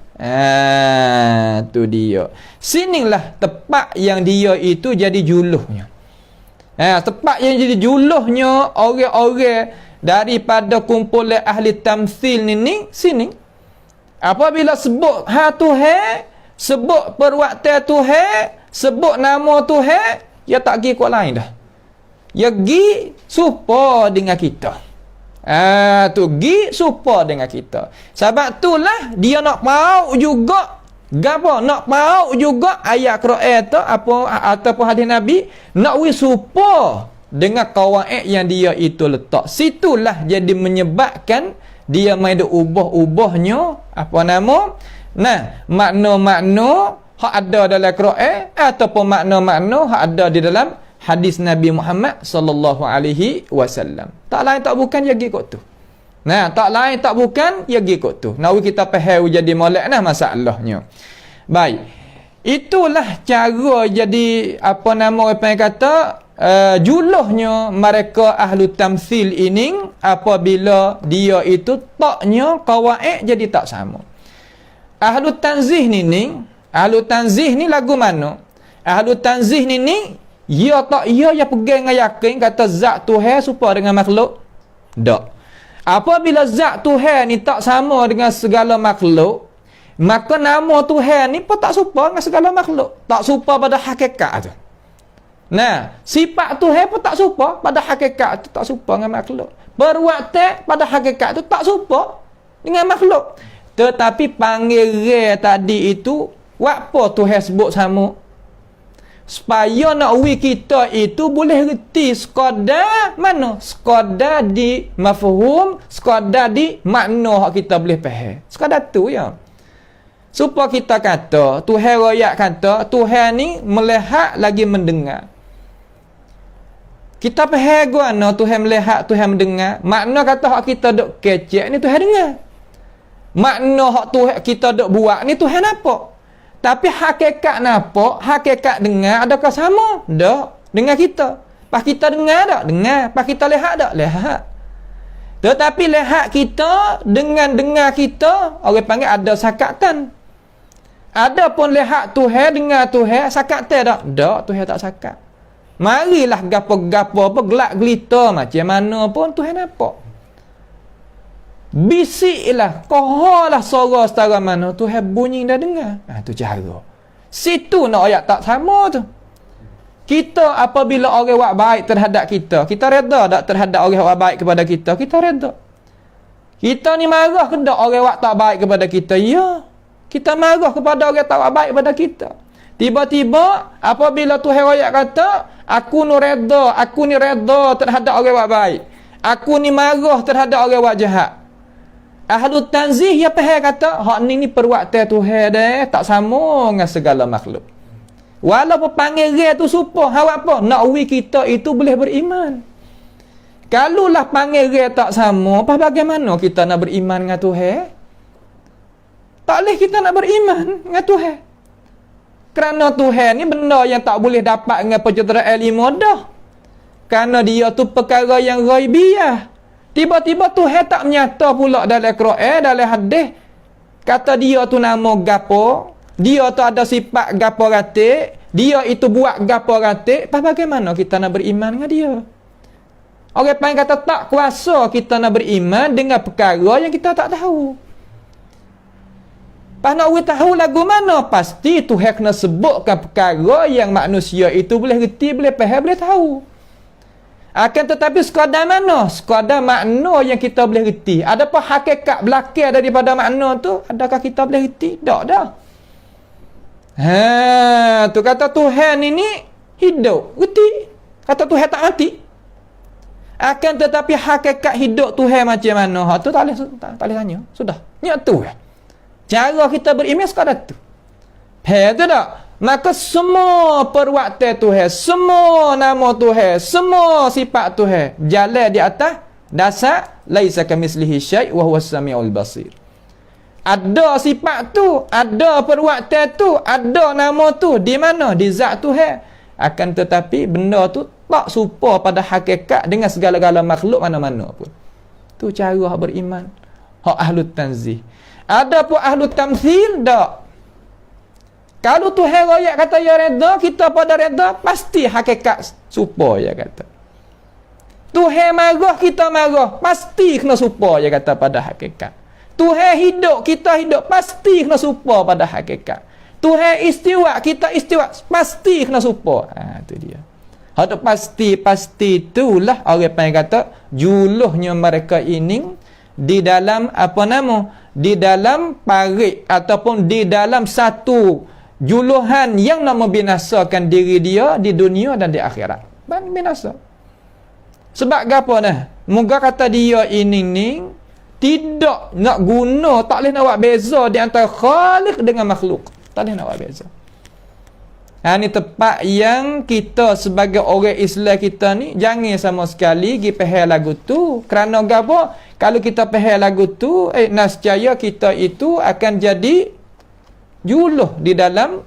Tu dia. Sinilah tempat yang dia itu jadi juluhnya. Tempat yang jadi juluhnya orang-orang daripada kumpulan ahli tamthil ni sini. Apabila sebut Tuhan, sebut perbuatan Tuhan, sebut nama Tuhan, dia tak pergi kuat lain dah. Dia pergi serupa dengan kita. Tu pergi serupa dengan kita. Sebab itulah dia nak mau juga gapo? Nak mau juga ayat Quran tu apa ataupun hadis Nabi nak serupa dengan kawaid yang dia itu letak. Situlah jadi menyebabkan dia main ubah-ubahnya apa nama? Nah, makna-makna hak ada dalam Quran ataupun makna-makna hak ada di dalam hadis Nabi Muhammad sallallahu alaihi wasallam. Tak lain tak bukan dia pergi kot tu. Nah, tak lain tak bukan dia pergi kot tu. Nak kita faham jadi molek nah masalahnya. Baik. Itulah cara jadi apa nama orang kata juluhnya mereka ahlu tamthil ini apabila dia itu taknya kawaid jadi tak sama. Ahlu tanzih ni lagu mana? Ahlu tanzih ni ia tak ia pegang dengan yakin kata zat Tuhan serupa dengan makhluk. Tak. Apabila zat Tuhan ni tak sama dengan segala makhluk, maka nama Tuhan ni pun tak serupa dengan segala makhluk. Tak serupa pada hakikat tu. Nah, sifat Tuhan pun tak serupa pada hakikat tu, tak serupa dengan makhluk. Perbuatan pada hakikat tu tak serupa dengan makhluk. Tetapi panggil tadi itu apa Tuhan sebut sama? Supaya nak kita itu boleh reti sekadar mana? Sekadar di mafhum, sekadar di makna hak kita boleh faham. Sekadar tu ya. Supaya kita kata, Tuhan royak kata, Tuhan ni melihat lagi mendengar. Kita faham guana Tuhan melihat, Tuhan mendengar. Makna kata hak kita duk kecek ni Tuhan dengar. Makna hak Tuhan kita duk buat ni Tuhan nampak. Tapi hakikat nampak, hakikat dengar adakah sama? Tak. Dengar kita. Pas kita dengar tak? Dengar. Pas kita lihat tak? Lihat. Tetapi lihat kita dengan dengar kita, orang panggil ada sakatan. Ada pun lihat Tuhan, dengar Tuhan, sakatan tak? Tak, Tuhan tak sakat. Marilah gapo-gapo apa gelak gelita macam mana pun Tuhan nampak. Bisiklah, koholah suara setara mana Tuhan bunyi dah dengar. Tu cara. Situ nak ayat tak sama tu. Kita apabila orang buat baik terhadap kita reda tak terhadap orang buat baik kepada kita reda. Kita ni marah ke tak orang buat tak baik kepada kita? Ya. Kita marah kepada orang tak buat baik kepada kita. Tiba-tiba apabila Tuhan ayat kata, aku ni reda terhadap orang buat baik. Aku ni marah terhadap orang buat jahat. Ahlu tanzih ya faham kata hak ni perbuatan Tuhan dah tak sama dengan segala makhluk. Walaupun panggil dia tu supa, hak apa? Nak wi kita itu boleh beriman. Kalaulah panggil dia tak sama, apa bagaimana kita nak beriman dengan Tuhan? Tak boleh kita nak beriman dengan Tuhan. Kerana Tuhan ni benda yang tak boleh dapat dengan pencerahan ilmu dah. Kerana dia tu perkara yang ghaibiyah. Tiba-tiba Tuhan tak menyata pula dalam Quran, dalam hadis. Kata dia tu nama gapo, dia tu ada sifat gapo ratik, dia itu buat gapo ratik. Bagaimana kita nak beriman dengan dia? Orang panggil kata tak kuasa kita nak beriman dengan perkara yang kita tak tahu. Pas nak tahu lagu mana? Pasti Tuhan kena sebutkan perkara yang manusia itu boleh reti, boleh faham, boleh tahu. Akan tetapi sekadar mana? Sekadar makna yang kita boleh reti. Adapun hakikat belakang daripada makna tu, adakah kita boleh reti? Tak dah. Tu kata Tuhan ini hidup, reti. Kata Tuhan tak mati. Akan tetapi hakikat hidup Tuhan macam mana? Tu tak boleh tanya. Sudah. Ni tu. Cara kita beriman sekadar tu. Faham tu tak? Maka semua perbuatan Tuhan, semua nama Tuhan, semua sifat Tuhan jalan di atas dasar laisa kamitslihi syai' wa huwas samiul basir. Ada sifat tu, ada perbuatan tu, ada nama tu di mana? Di zat Tuhan. Akan tetapi benda tu tak serupa pada hakikat dengan segala-gala makhluk mana-mana pun. Tu cara beriman hak ahlu tanzih. Ada pun ahlu tamthil tak. Kalau Tuhan royak kata ya reda, kita pada reda, pasti hakikat serupa ya kata. Tuhan marah, kita marah, pasti kena serupa ya kata pada hakikat. Tuhan hidup, kita hidup, pasti kena serupa pada hakikat. Tuhan istiwa, kita istiwa, pasti kena serupa. Itu dia. Hak pasti itulah orang panggil kata juluhnya mereka ini di dalam apa nama? Di dalam parit ataupun di dalam satu juluhan yang nak membinasakan diri dia di dunia dan di akhirat. Binasa. Sebab apa dah? Moga kata dia ini tidak nak guna, tak boleh nak buat beza di antara Khaliq dengan makhluk. Tak boleh nak buat beza. Ini tempat yang kita sebagai orang Islam kita ni jangan sama sekali pergi faham lagu tu. Kerana apa? Kalau kita faham lagu tu, nascaya kita itu akan jadi juluh di dalam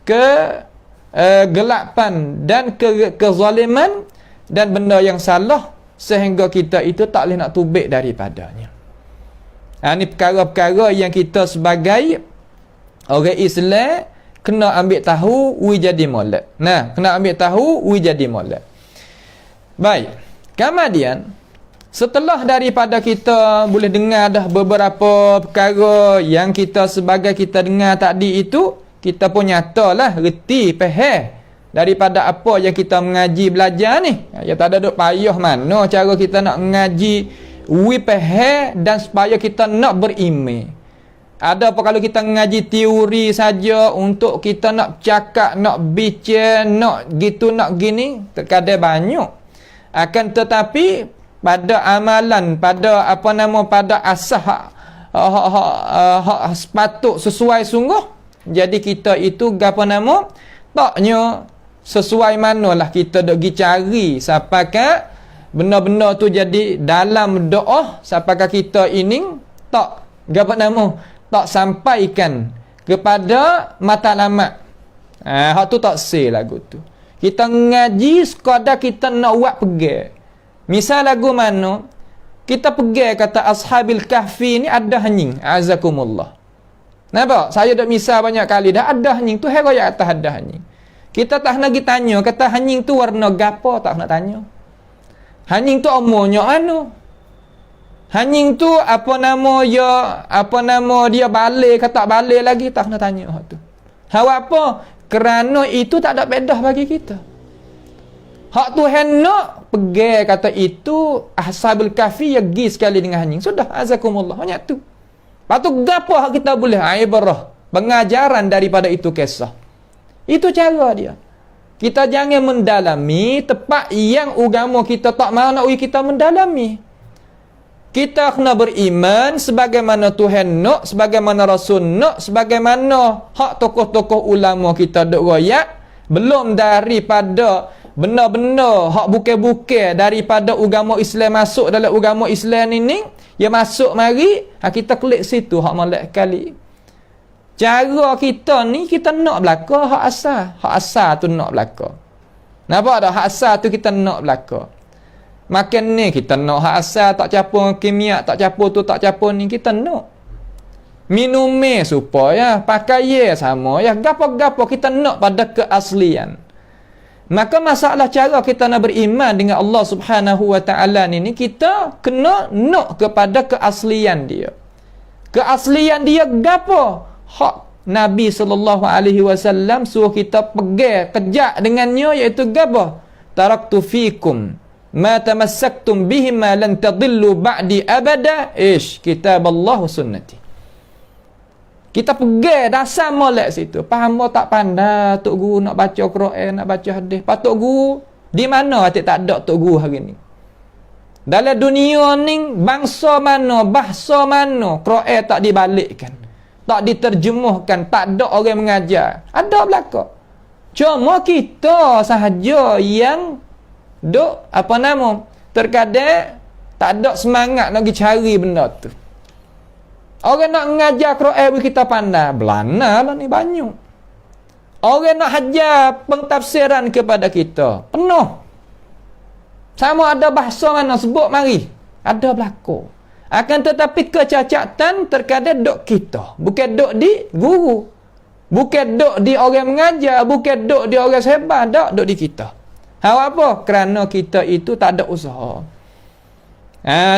kegelapan dan kezaliman dan benda yang salah sehingga kita itu tak boleh nak tubik daripadanya. Ini perkara-perkara yang kita sebagai orang Islam kena ambil tahu wi jadi molek. Kena ambil tahu wi jadi molek. Baik. Kemudian setelah daripada kita boleh dengar dah beberapa perkara yang kita sebagai kita dengar tadi itu, kita pun nyatalah reti faham daripada apa yang kita mengaji belajar ni. Ya tak ada duk payah mana cara kita nak mengaji wi faham dan supaya kita nak beriman. Ada apa kalau kita mengaji teori saja untuk kita nak cakap, nak bicara, nak gitu, nak gini, terkadang banyak. Akan tetapi pada amalan, pada apa nama, pada asah sepatut sesuai sungguh. Jadi kita itu apa nama, taknya sesuai manalah kita dok pergi cari siapakah benda-benda tu jadi dalam doa, siapakah kita ini tak apa nama, tak sampaikan kepada matlamat. Hak tu tak say lagu tu. Kita ngaji sekadar kita nak buat pegang. Misal lagu mana kita pegang kata Ashabil Kahfi ni ada hanying, azakumullah. Nampak? Saya dah misal banyak kali dah ada hanying tu, hero yang atas ada hanying. Kita tak nak pergi tanya kata hanying tu warna gapo, tak nak tanya. Hanying tu umurnya anu. Hanying tu apa nama dia balik ke tak balik lagi, tak kena tanya hak tu. Hak apa? Kerana itu tak ada bedah bagi kita. Hak Tuhan nak pegang kata itu Ashabul Kahfi ya gi sekali dengan hanying. Sudah, azakumullah. Hanya tu. Patut gapo hak kita boleh ibrah, pengajaran daripada itu kisah. Itu cara dia. Kita jangan mendalami tempat yang agama kita tak mahu nak kita mendalami. Kita kena beriman sebagaimana Tuhan nak, sebagaimana Rasul nak, sebagaimana hak tokoh-tokoh ulama kita duk royak, belum daripada benda-benda hak bukan-bukan daripada agama Islam masuk dalam agama Islam ni, dia masuk mari, kita klik situ hak molek kali. Cara kita ni kita nak belaka hak asal tu nak belaka. Nampak tak? Hak asal tu kita nak belaka. Makan ni kita nak hak asal, tak campur kimia, tak campur tu, tak campur ni, kita nak. Minum supaya pakai sama ya, gapo-gapo kita nak pada keaslian. Maka masalah cara kita nak beriman dengan Allah Subhanahu wa taala ni kita kena nak kepada keaslian dia. Keaslian dia gapo? Hak Nabi sallallahu alaihi wasallam suruh kita pegang kejak dengannya, iaitu gapo? Taraktu fikum ma tamassaktum bihi ma lan tadillu ba'di abada, kitab Allah wa sunnati. Kita pegang dasar molek situ. Faham tak pandai tok guru nak baca Quran, nak baca hadis. Patut guru di mana tak ada tok guru hari ni? Dalam dunia ni bangsa mana, bahasa mana Quran tak dibalikkan, tak diterjemuhkan, tak ada orang mengajar. Ada belaka. Cuma kita sahaja yang duk terkadang tak ada semangat nak pergi cari benda tu. Orang nak mengajar Quran kita pandai, belana lah ni banyak. Orang nak hajar pentafsiran kepada kita, penuh. Sama ada bahasa mana sebut mari, ada belaka. Akan tetapi kecacatan terkadang duk kita, bukan duk di guru, bukan duk di orang mengajar, bukan duk di orang sebar, duk di kita. Apa? Kerana kita itu tak ada usaha.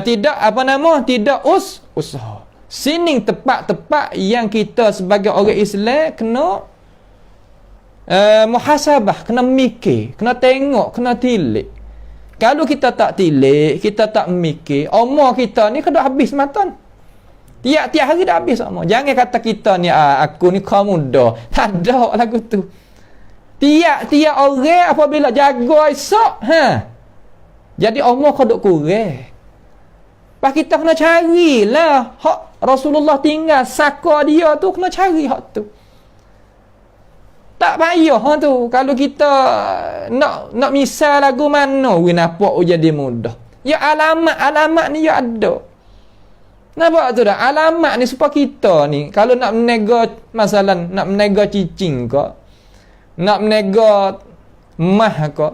Tidak usaha. Sini tepat-tepat yang kita sebagai orang Islam kena muhasabah, kena mikir, kena tengok, kena tilik. Kalau kita tak tilik, kita tak mikir, umur kita ni kena habis matan. Tiap-tiap hari dah habis umur. Jangan kata kita ni aku ni kau muda. Tak ada lagu tu. Tiap-tiap orang apabila jaga esok, jadi umur kau duk kurang. Pak kita kena carilah hak Rasulullah tinggal saka dia tu, kena cari hak tu. Tak payah tu. Kalau kita nak misal lagu mana we nampak jadi mudah. Ya alamat ni ya ada. Nampak tu dah? Alamat ni supaya kita ni kalau nak menega masalah, nak menega cicing ke, nak menega mah ke,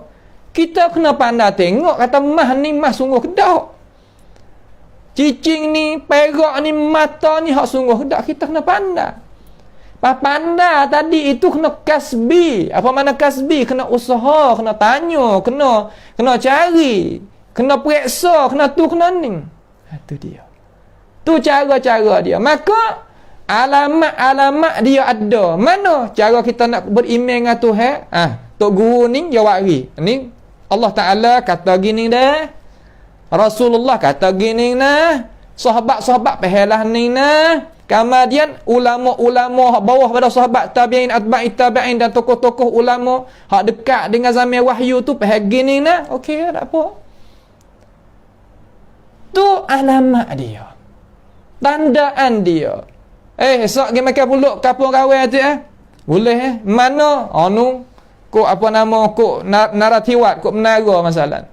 kita kena pandai tengok kata mah ni mah sungguh kedak. Cicing ni, perak ni, mata ni hak sungguh kedak, kita kena pandai. Pandai tadi itu kena kasbi. Apa mana kasbi? Kena usaha, kena tanya, kena cari, kena periksa, kena tu, kena ni. Itu dia. Tu cara-cara dia. Maka alamat-alamat dia ada. Mana cara kita nak beriman dengan Tuhan? Tok guru ni jawab lagi. Ni Allah Taala kata gini dah. Rasulullah kata gini nah. Sahabat-sahabat pahalah ni nah. Kemudian ulama-ulama hak bawah pada sahabat tabi'in, atba'i tabi'in dan tokoh-tokoh ulama hak dekat dengan zaman wahyu tu pahal gini nah. Okey, tak apa. Tu alamat dia. Tandaan dia. Esok pergi makan puluk kapung kawan tu boleh mana? Anu kok apa nama kok naratiwat kok menara masalah.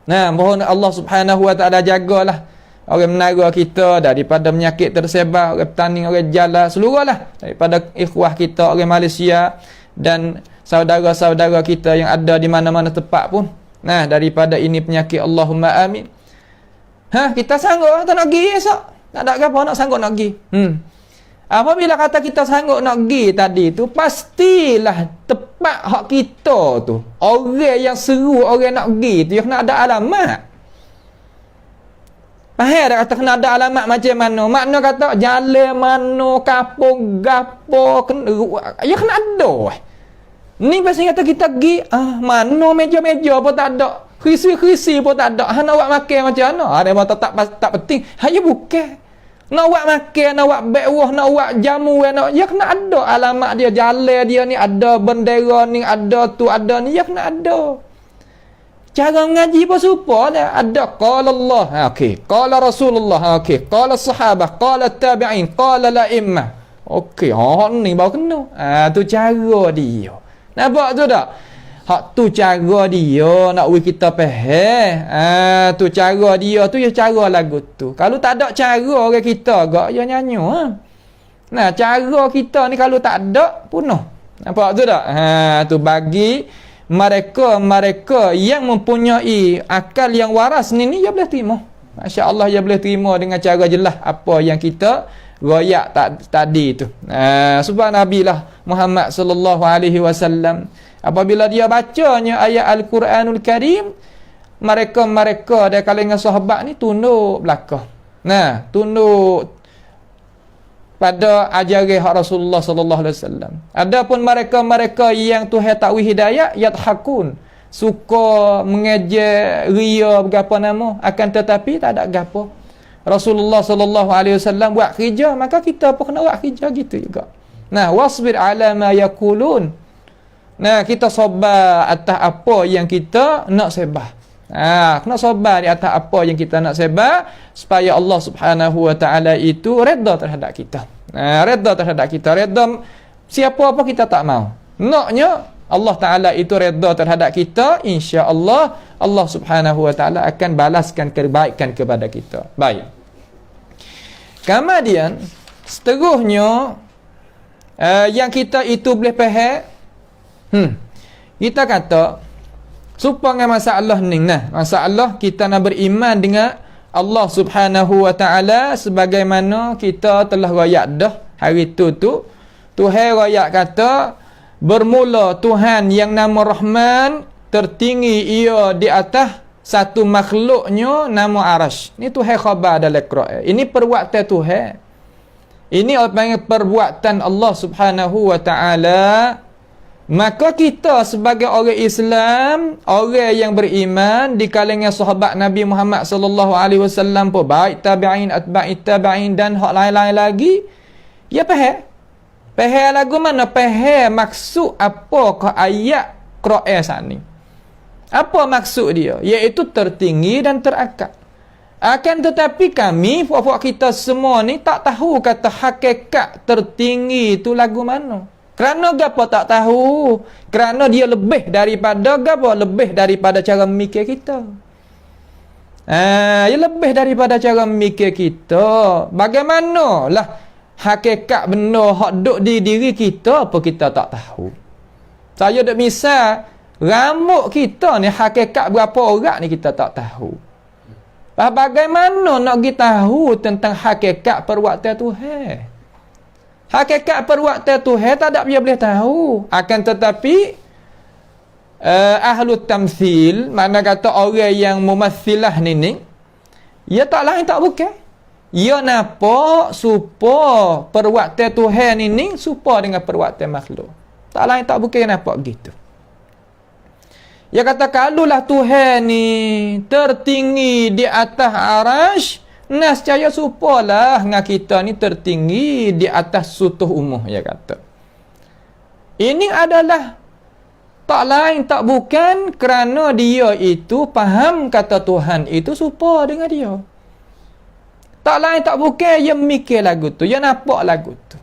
Nah, mohon Allah Subhanahu wa taala jagalah orang menara kita daripada penyakit tersebar, orang petani, orang jala, seluruhlah daripada ikhwah kita orang Malaysia dan saudara-saudara kita yang ada di mana-mana tempat pun. Nah, daripada ini penyakit, Allahumma amin. Kita sanggup tak nak pergi esok? Tak ada apa nak sanggup nak pergi. Apabila kata kita sanggup nak pergi tadi tu, pastilah tepat hak kita tu. Orang yang seru orang nak pergi tu, yang kena ada alamat. Faham dah kata kena ada alamat macam mana? Makna kata jalan mana, kapung, gapo, ya kena ada. Ni pasal kata kita pergi, mana meja-meja pun tak ada. Krisi-krisi pun tak ada. Nak buat makan macam mana? Ada yang tak penting. Hanya bukan. Nak buat makan, nak buat bekwah, nak buat jamu, ya kena ada alamat dia. Jalan dia ni ada bendera ni, ada tu, ada ni. Ya kena ada. Cara mengaji pun serupa dah. Ada qala Allah, okey. Qala Rasulullah, okey. Qala sahabah, qala tabi'in, qala la'immah. Okey, ni baru kena. Tu cara dia. Nampak tu tak? Hak tu cara dia nak kita faham. Tu cara dia tu ya cara lagu tu. Kalau tak ada cara orang kita gak ya nyanyi. Nah, cara kita ni kalau tak ada punah. Nampak tu tak? Tu bagi mereka yang mempunyai akal yang waras ni ya boleh terima. Masya-Allah ya boleh terima dengan cara jelas apa yang kita royak tadi tu. Sebab Nabi lah Muhammad sallallahu alaihi wasallam apabila dia bacanya ayat Al-Quranul Karim, mereka dari kalangan sahabat ni tunduk belakang. Nah, tunduk pada ajaran Rasulullah sallallahu alaihi wasallam. Adapun mereka yang Tuhan takwil hidayah yathakun, suka mengejek, ria berapa nama, akan tetapi tak ada gapo. Rasulullah sallallahu alaihi wasallam buat kerja, maka kita pun kena buat kerja gitu juga. Nah, wasbir ala ma yaqulun. Nah, kita sabar atas apa yang kita nak sebah. Kena sabar di atas apa yang kita nak sebab supaya Allah Subhanahu wa taala itu redha terhadap kita. Redha terhadap kita. Redha siapa apa kita tak mau. Naknya Allah taala itu redha terhadap kita, insya-Allah Allah Subhanahu wa taala akan balaskan kebaikan kepada kita. Baik. Kemudian seterusnya yang kita itu boleh faham, kita kata supaya masalah ni, masalah kita nak beriman dengan Allah Subhanahu wa taala sebagaimana kita telah royak dah hari tu Tuhan royak kata bermula Tuhan yang nama Rahman, tertinggi ia di atas satu makhluknya nama Arash. Ni Tuhan khabar dalam Quran. Ini perbuatan Tuhan. Ini apa yang perbuatan Allah Subhanahu wa taala. Maka kita sebagai orang Islam, orang yang beriman di kalangan sahabat Nabi Muhammad sallallahu alaihi wasallam pun baik tabi'in, atba'it tabi'in dan hak lain-lain lagi, ya faham. Faham lagu mana? Faham maksud apakah ayat Quran sani. Apa maksud dia? Iaitu tertinggi dan terakal. Akan tetapi kami, puak-puak kita semua ni tak tahu kata hakikat tertinggi itu lagu mana. Kerana gapo tak tahu? Kerana dia lebih daripada gapo? Lebih daripada cara memikir kita. Dia lebih daripada cara memikir kita. Bagaimanalah hakikat benda hak duk di diri kita apa kita tak tahu. Saya dak misal rambut kita ni hakikat berapa orang ni kita tak tahu. Bagaimana nak kita tahu tentang hakikat perbuatan Tuhan? Hakikat perbuatan Tuhan tak ada dia boleh tahu. Akan tetapi ahlu tamthil, mana kata orang yang mumassilah ni ia tak lain tak bukan. Ia nampak serupa perbuatan Tuhan ni serupa dengan perbuatan makhluk. Tak lain tak bukan nampak gitu. Ia kata kalulah Tuhan ni tertinggi di atas arash, nescaya supalah dengan kita ni tertinggi di atas sutuh umuh, ia kata. Ini adalah tak lain tak bukan kerana dia itu faham kata Tuhan itu serupa dengan dia. Tak lain tak bukan dia mikir lagu tu, dia nampak lagu tu.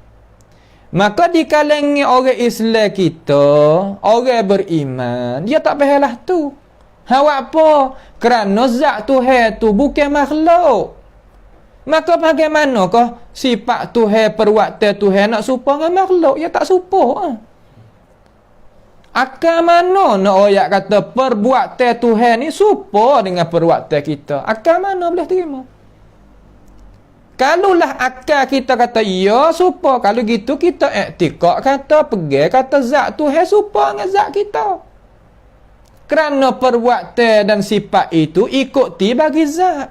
Maka di kalangan orang Islam kita, orang beriman, dia tak fahamlah tu. Awak apa? Kerana zat Tuhan tu bukan makhluk. Maka bagaimanakah sifat Tuhan, perbuatan Tuhan nak serupa dengan makhluk? Ya tak serupa. Akan mana nak ayat kata perbuatan Tuhan ni serupa dengan perbuatan kita? Akan mana boleh terima? Kalulah akal kita kata ya serupa, kalau gitu kita iktikad kata pegang kata zat Tuhan serupa dengan zat kita. Kerana perbuatan dan sifat itu ikuti bagi zat.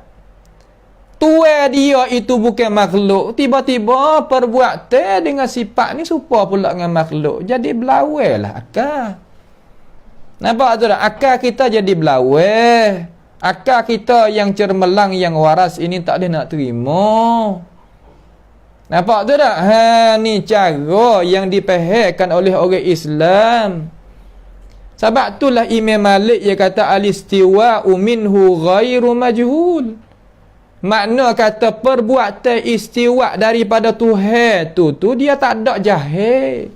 Tuan dia itu bukan makhluk. Tiba-tiba perbuatan dengan sifat ni serupa pula dengan makhluk. Jadi belawai lah akal. Nampak tu tak? Akal kita jadi belawai. Akal kita yang cermelang, yang waras ini tak boleh nak terima. Nampak tu tak? Ni cara yang dipahamkan oleh orang Islam. Sebab itulah Imam Malik dia kata al-istiwa'u minhu ghairu majhul. Makna kata perbuatan istiwa daripada Tuhan tu dia tak ada jahil.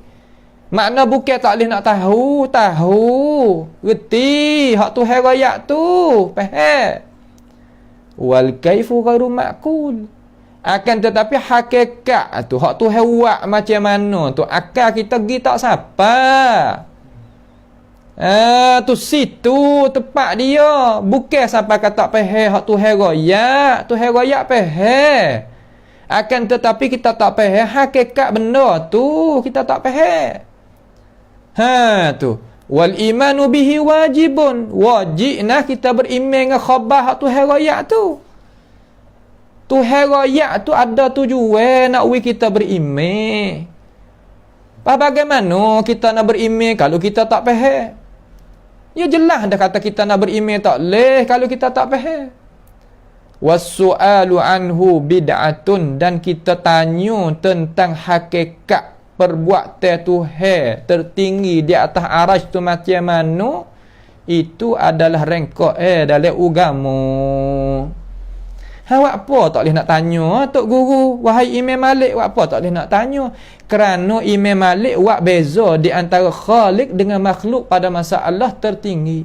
Makna bukan tak boleh nak tahu. Reti hak Tuhan rakyat tu. Faham? Wal kaifu ghairu ma'qul. Akan tetapi hakikat tu hak Tuhan buat macam mana tu akal kita pergi tak siapa. Tu situ tempat dia. Bukan sampai kata faham hak Tuhan rakyat. Tuhan rakyat faham. Akan tetapi kita tak faham hakikat benda tu. Kita tak faham. Tu. Wal imanu bihi wajibun. Wajiblah kita beriman dengan khabar hak Tuhan rakyat tu. Tuhan rakyat tu ada tujuan nak kita beriman. Bagaimana kita nak beriman kalau kita tak faham? Ya jelas dah kata kita nak beriman tak leh kalau kita tak faham. Was-su'alu anhu bid'atun, dan kita tanya tentang hakikat perbuatan Tuhan tertinggi di atas arasy tu macam mana, itu adalah rengkok dalam agama. Awak apa tak boleh nak tanya Tok Guru? Wahai Imam Malik, awak apa tak boleh nak tanya? Kerana Imam Malik awak beza di antara Khalik dengan makhluk pada masalah tertinggi.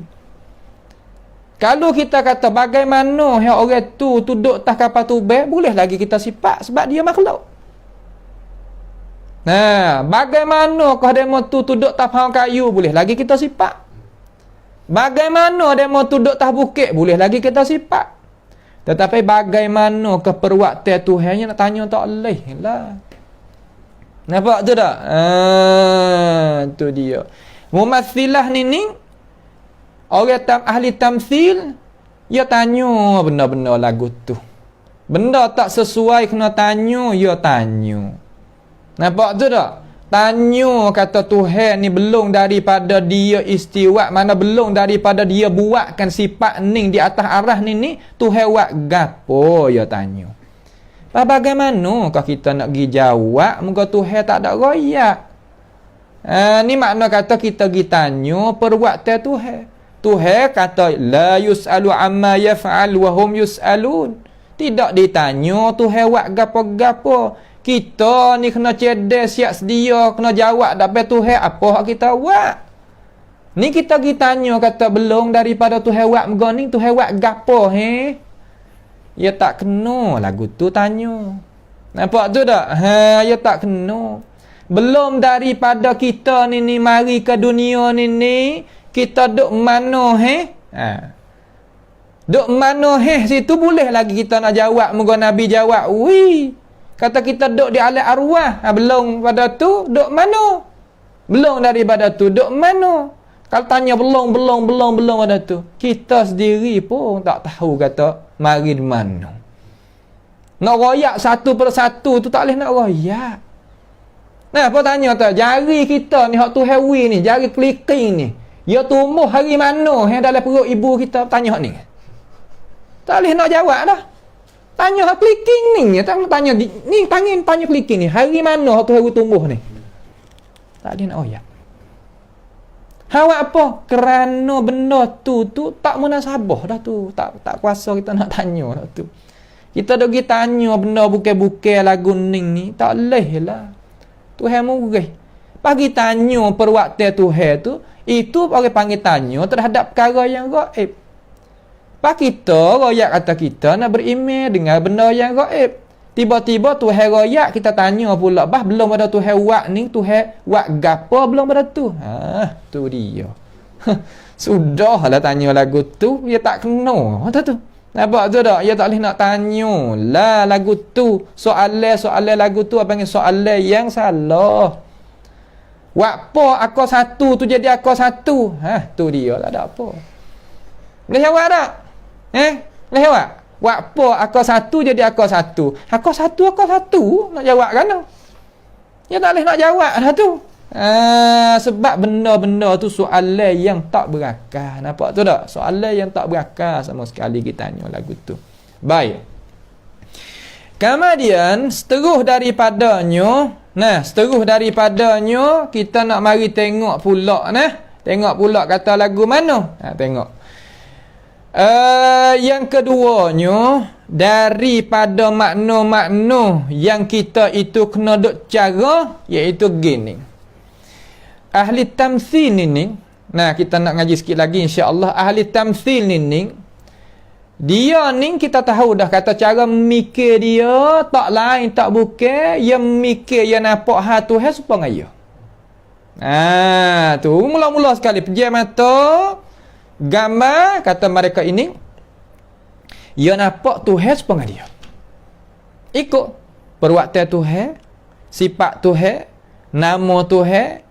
Kalau kita kata bagaimana yang orang tu duduk atas kapal tubek, boleh lagi kita sifat sebab dia makhluk. Bagaimana kau demo tu duduk atas pohon kayu, boleh lagi kita sifat. Bagaimana demo tu duduk atas bukit, boleh lagi kita sifat. Tetapi bagaimana keperbuatan Tuhan yang nak tanya tak boleh lah. Nampak tu tak? Tu dia. Mumatsilah ni orang ahli tamsil, dia tanya benda-benda lagu tu. Benda tak sesuai kena tanya, dia tanya. Nampak tu tak? Tanya kata Tuhan ni belum daripada dia istiwa, mana belum daripada dia buatkan sifat ni di atas arah ni Tuhan buat gapo, dia tanya. Bagaimana kalau kita nak pergi jawab muka Tuhan tak ada royak? Ni makna kata kita pergi tanya perbuatan Tuhan. Tuhan kata la yus'alu amma yaf'al wa hum yus'alun. Tidak ditanya Tuhan buat gapo-gapo. Kita ni kena cerdas siap sedia, kena jawab dapat Tuhan apa hak kita buat. Ni kita pergi tanya kata belum daripada Tuhan buat muka ni, Tuhan buat gapo Ya tak kena lagu tu tanya. Nampak tu tak? Ya tak kena. Belum daripada kita ni mari ke dunia ni kita duk mana duk mana situ boleh lagi kita nak jawab muka Nabi jawab. Kata kita duk di alam arwah. Belum pada tu duk mana? Belum daripada tu duk mana? Kalau tanya belum pada tu, kita sendiri pun tak tahu kata mari di mana. Nak royak satu persatu tu tak boleh nak royak. Apa tanya tu? Jari kita ni hak tu hewi ni, jari keliking ni. Dia tumbuh hari mana yang dalam perut ibu kita, tanya hak ni. Tak boleh nak jawab dah. Tanya hak keliking ni, tanya ni tanya keliking ni, hari mana hak tu hewi tumbuh ni. Tak boleh nak royak. Awak apa? Kerana benda tu tak munasabah dah tu. Tak kuasa kita nak tanya dah tu. Kita dok pergi tanya benda bukan-bukan lagu ni, tak boleh lah. Tuhan murih. Bagi tanya perbuatan Tuhan tu, itu orang panggil tanya terhadap perkara yang gaib. Pak kita royak kata kita nak beriman dengan benda yang gaib. Tiba-tiba Tuhan royak kita tanya pula, belum ada Tuhan buat ni, Tuhan buat gapo belum ada tu. Tu dia. Sudahlah tanya lagu tu, dia tak kena. Tu. Nampak tu tak? Dia tak boleh nak tanya lah lagu tu. Soalan lagu tu apa panggil soalan yang salah. Apa aku satu tu jadi aku satu. Tu dia lah, ada apa. Boleh jawab tak? Boleh jawab? Wapo akal satu jadi akal satu. Akal satu nak jawab kan? Ya tak boleh nak jawab dah tu. Sebab benda-benda tu soalan yang tak berakal. Nampak tu tak? Soalan yang tak berakal sama sekali kita tanya lagu tu. Baik. Kemudian seterus daripadanya, kita nak mari tengok pula Tengok pula kata lagu mana? Tengok. Yang keduanya, daripada makna-makna yang kita itu kena duk cara, iaitu gini. Ahli tamthil ni, kita nak ngaji sikit lagi insya-Allah. Ahli tamthil ni, dia ni kita tahu dah kata cara mikir dia tak lain tak bukan yang mikir yang nampak hal Tuhan supaya ngaya. Tu mula-mula sekali pejam mata gambar kata mereka ini dia nampak Tuhan supaya dia. Ikut perbuatan Tuhan, sifat Tuhan, nama Tuhan,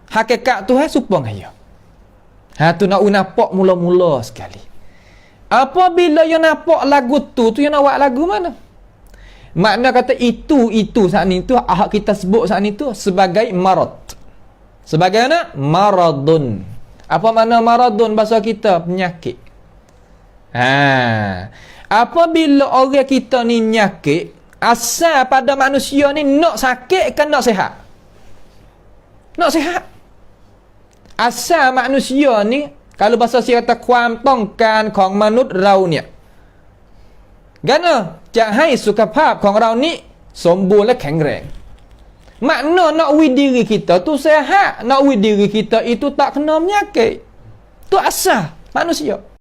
hakikat Tuhan supaya dia. Tu nak nampak mula-mula sekali. Apabila you nampak lagu tu you nak buat lagu mana? Makna kata itu saat ni tu ahak kita sebut saat ni tu sebagai marad. Sebagai mana? Maradun. Apa makna maradun bahasa kita? Penyakit. Apabila orang kita ni penyakit, asal pada manusia ni nak sakit kan nak sihat? Nak sihat. Asal manusia ni kalau bahasa saya kataความต้องการของมนุษย์เราเนี่ยจะให้สุขภาพของเรานี้สมบูรณ์และแข็งแรง makna nak diri kita tu sehat, nak diri kita itu tak kena penyakit. Tu asal manusia.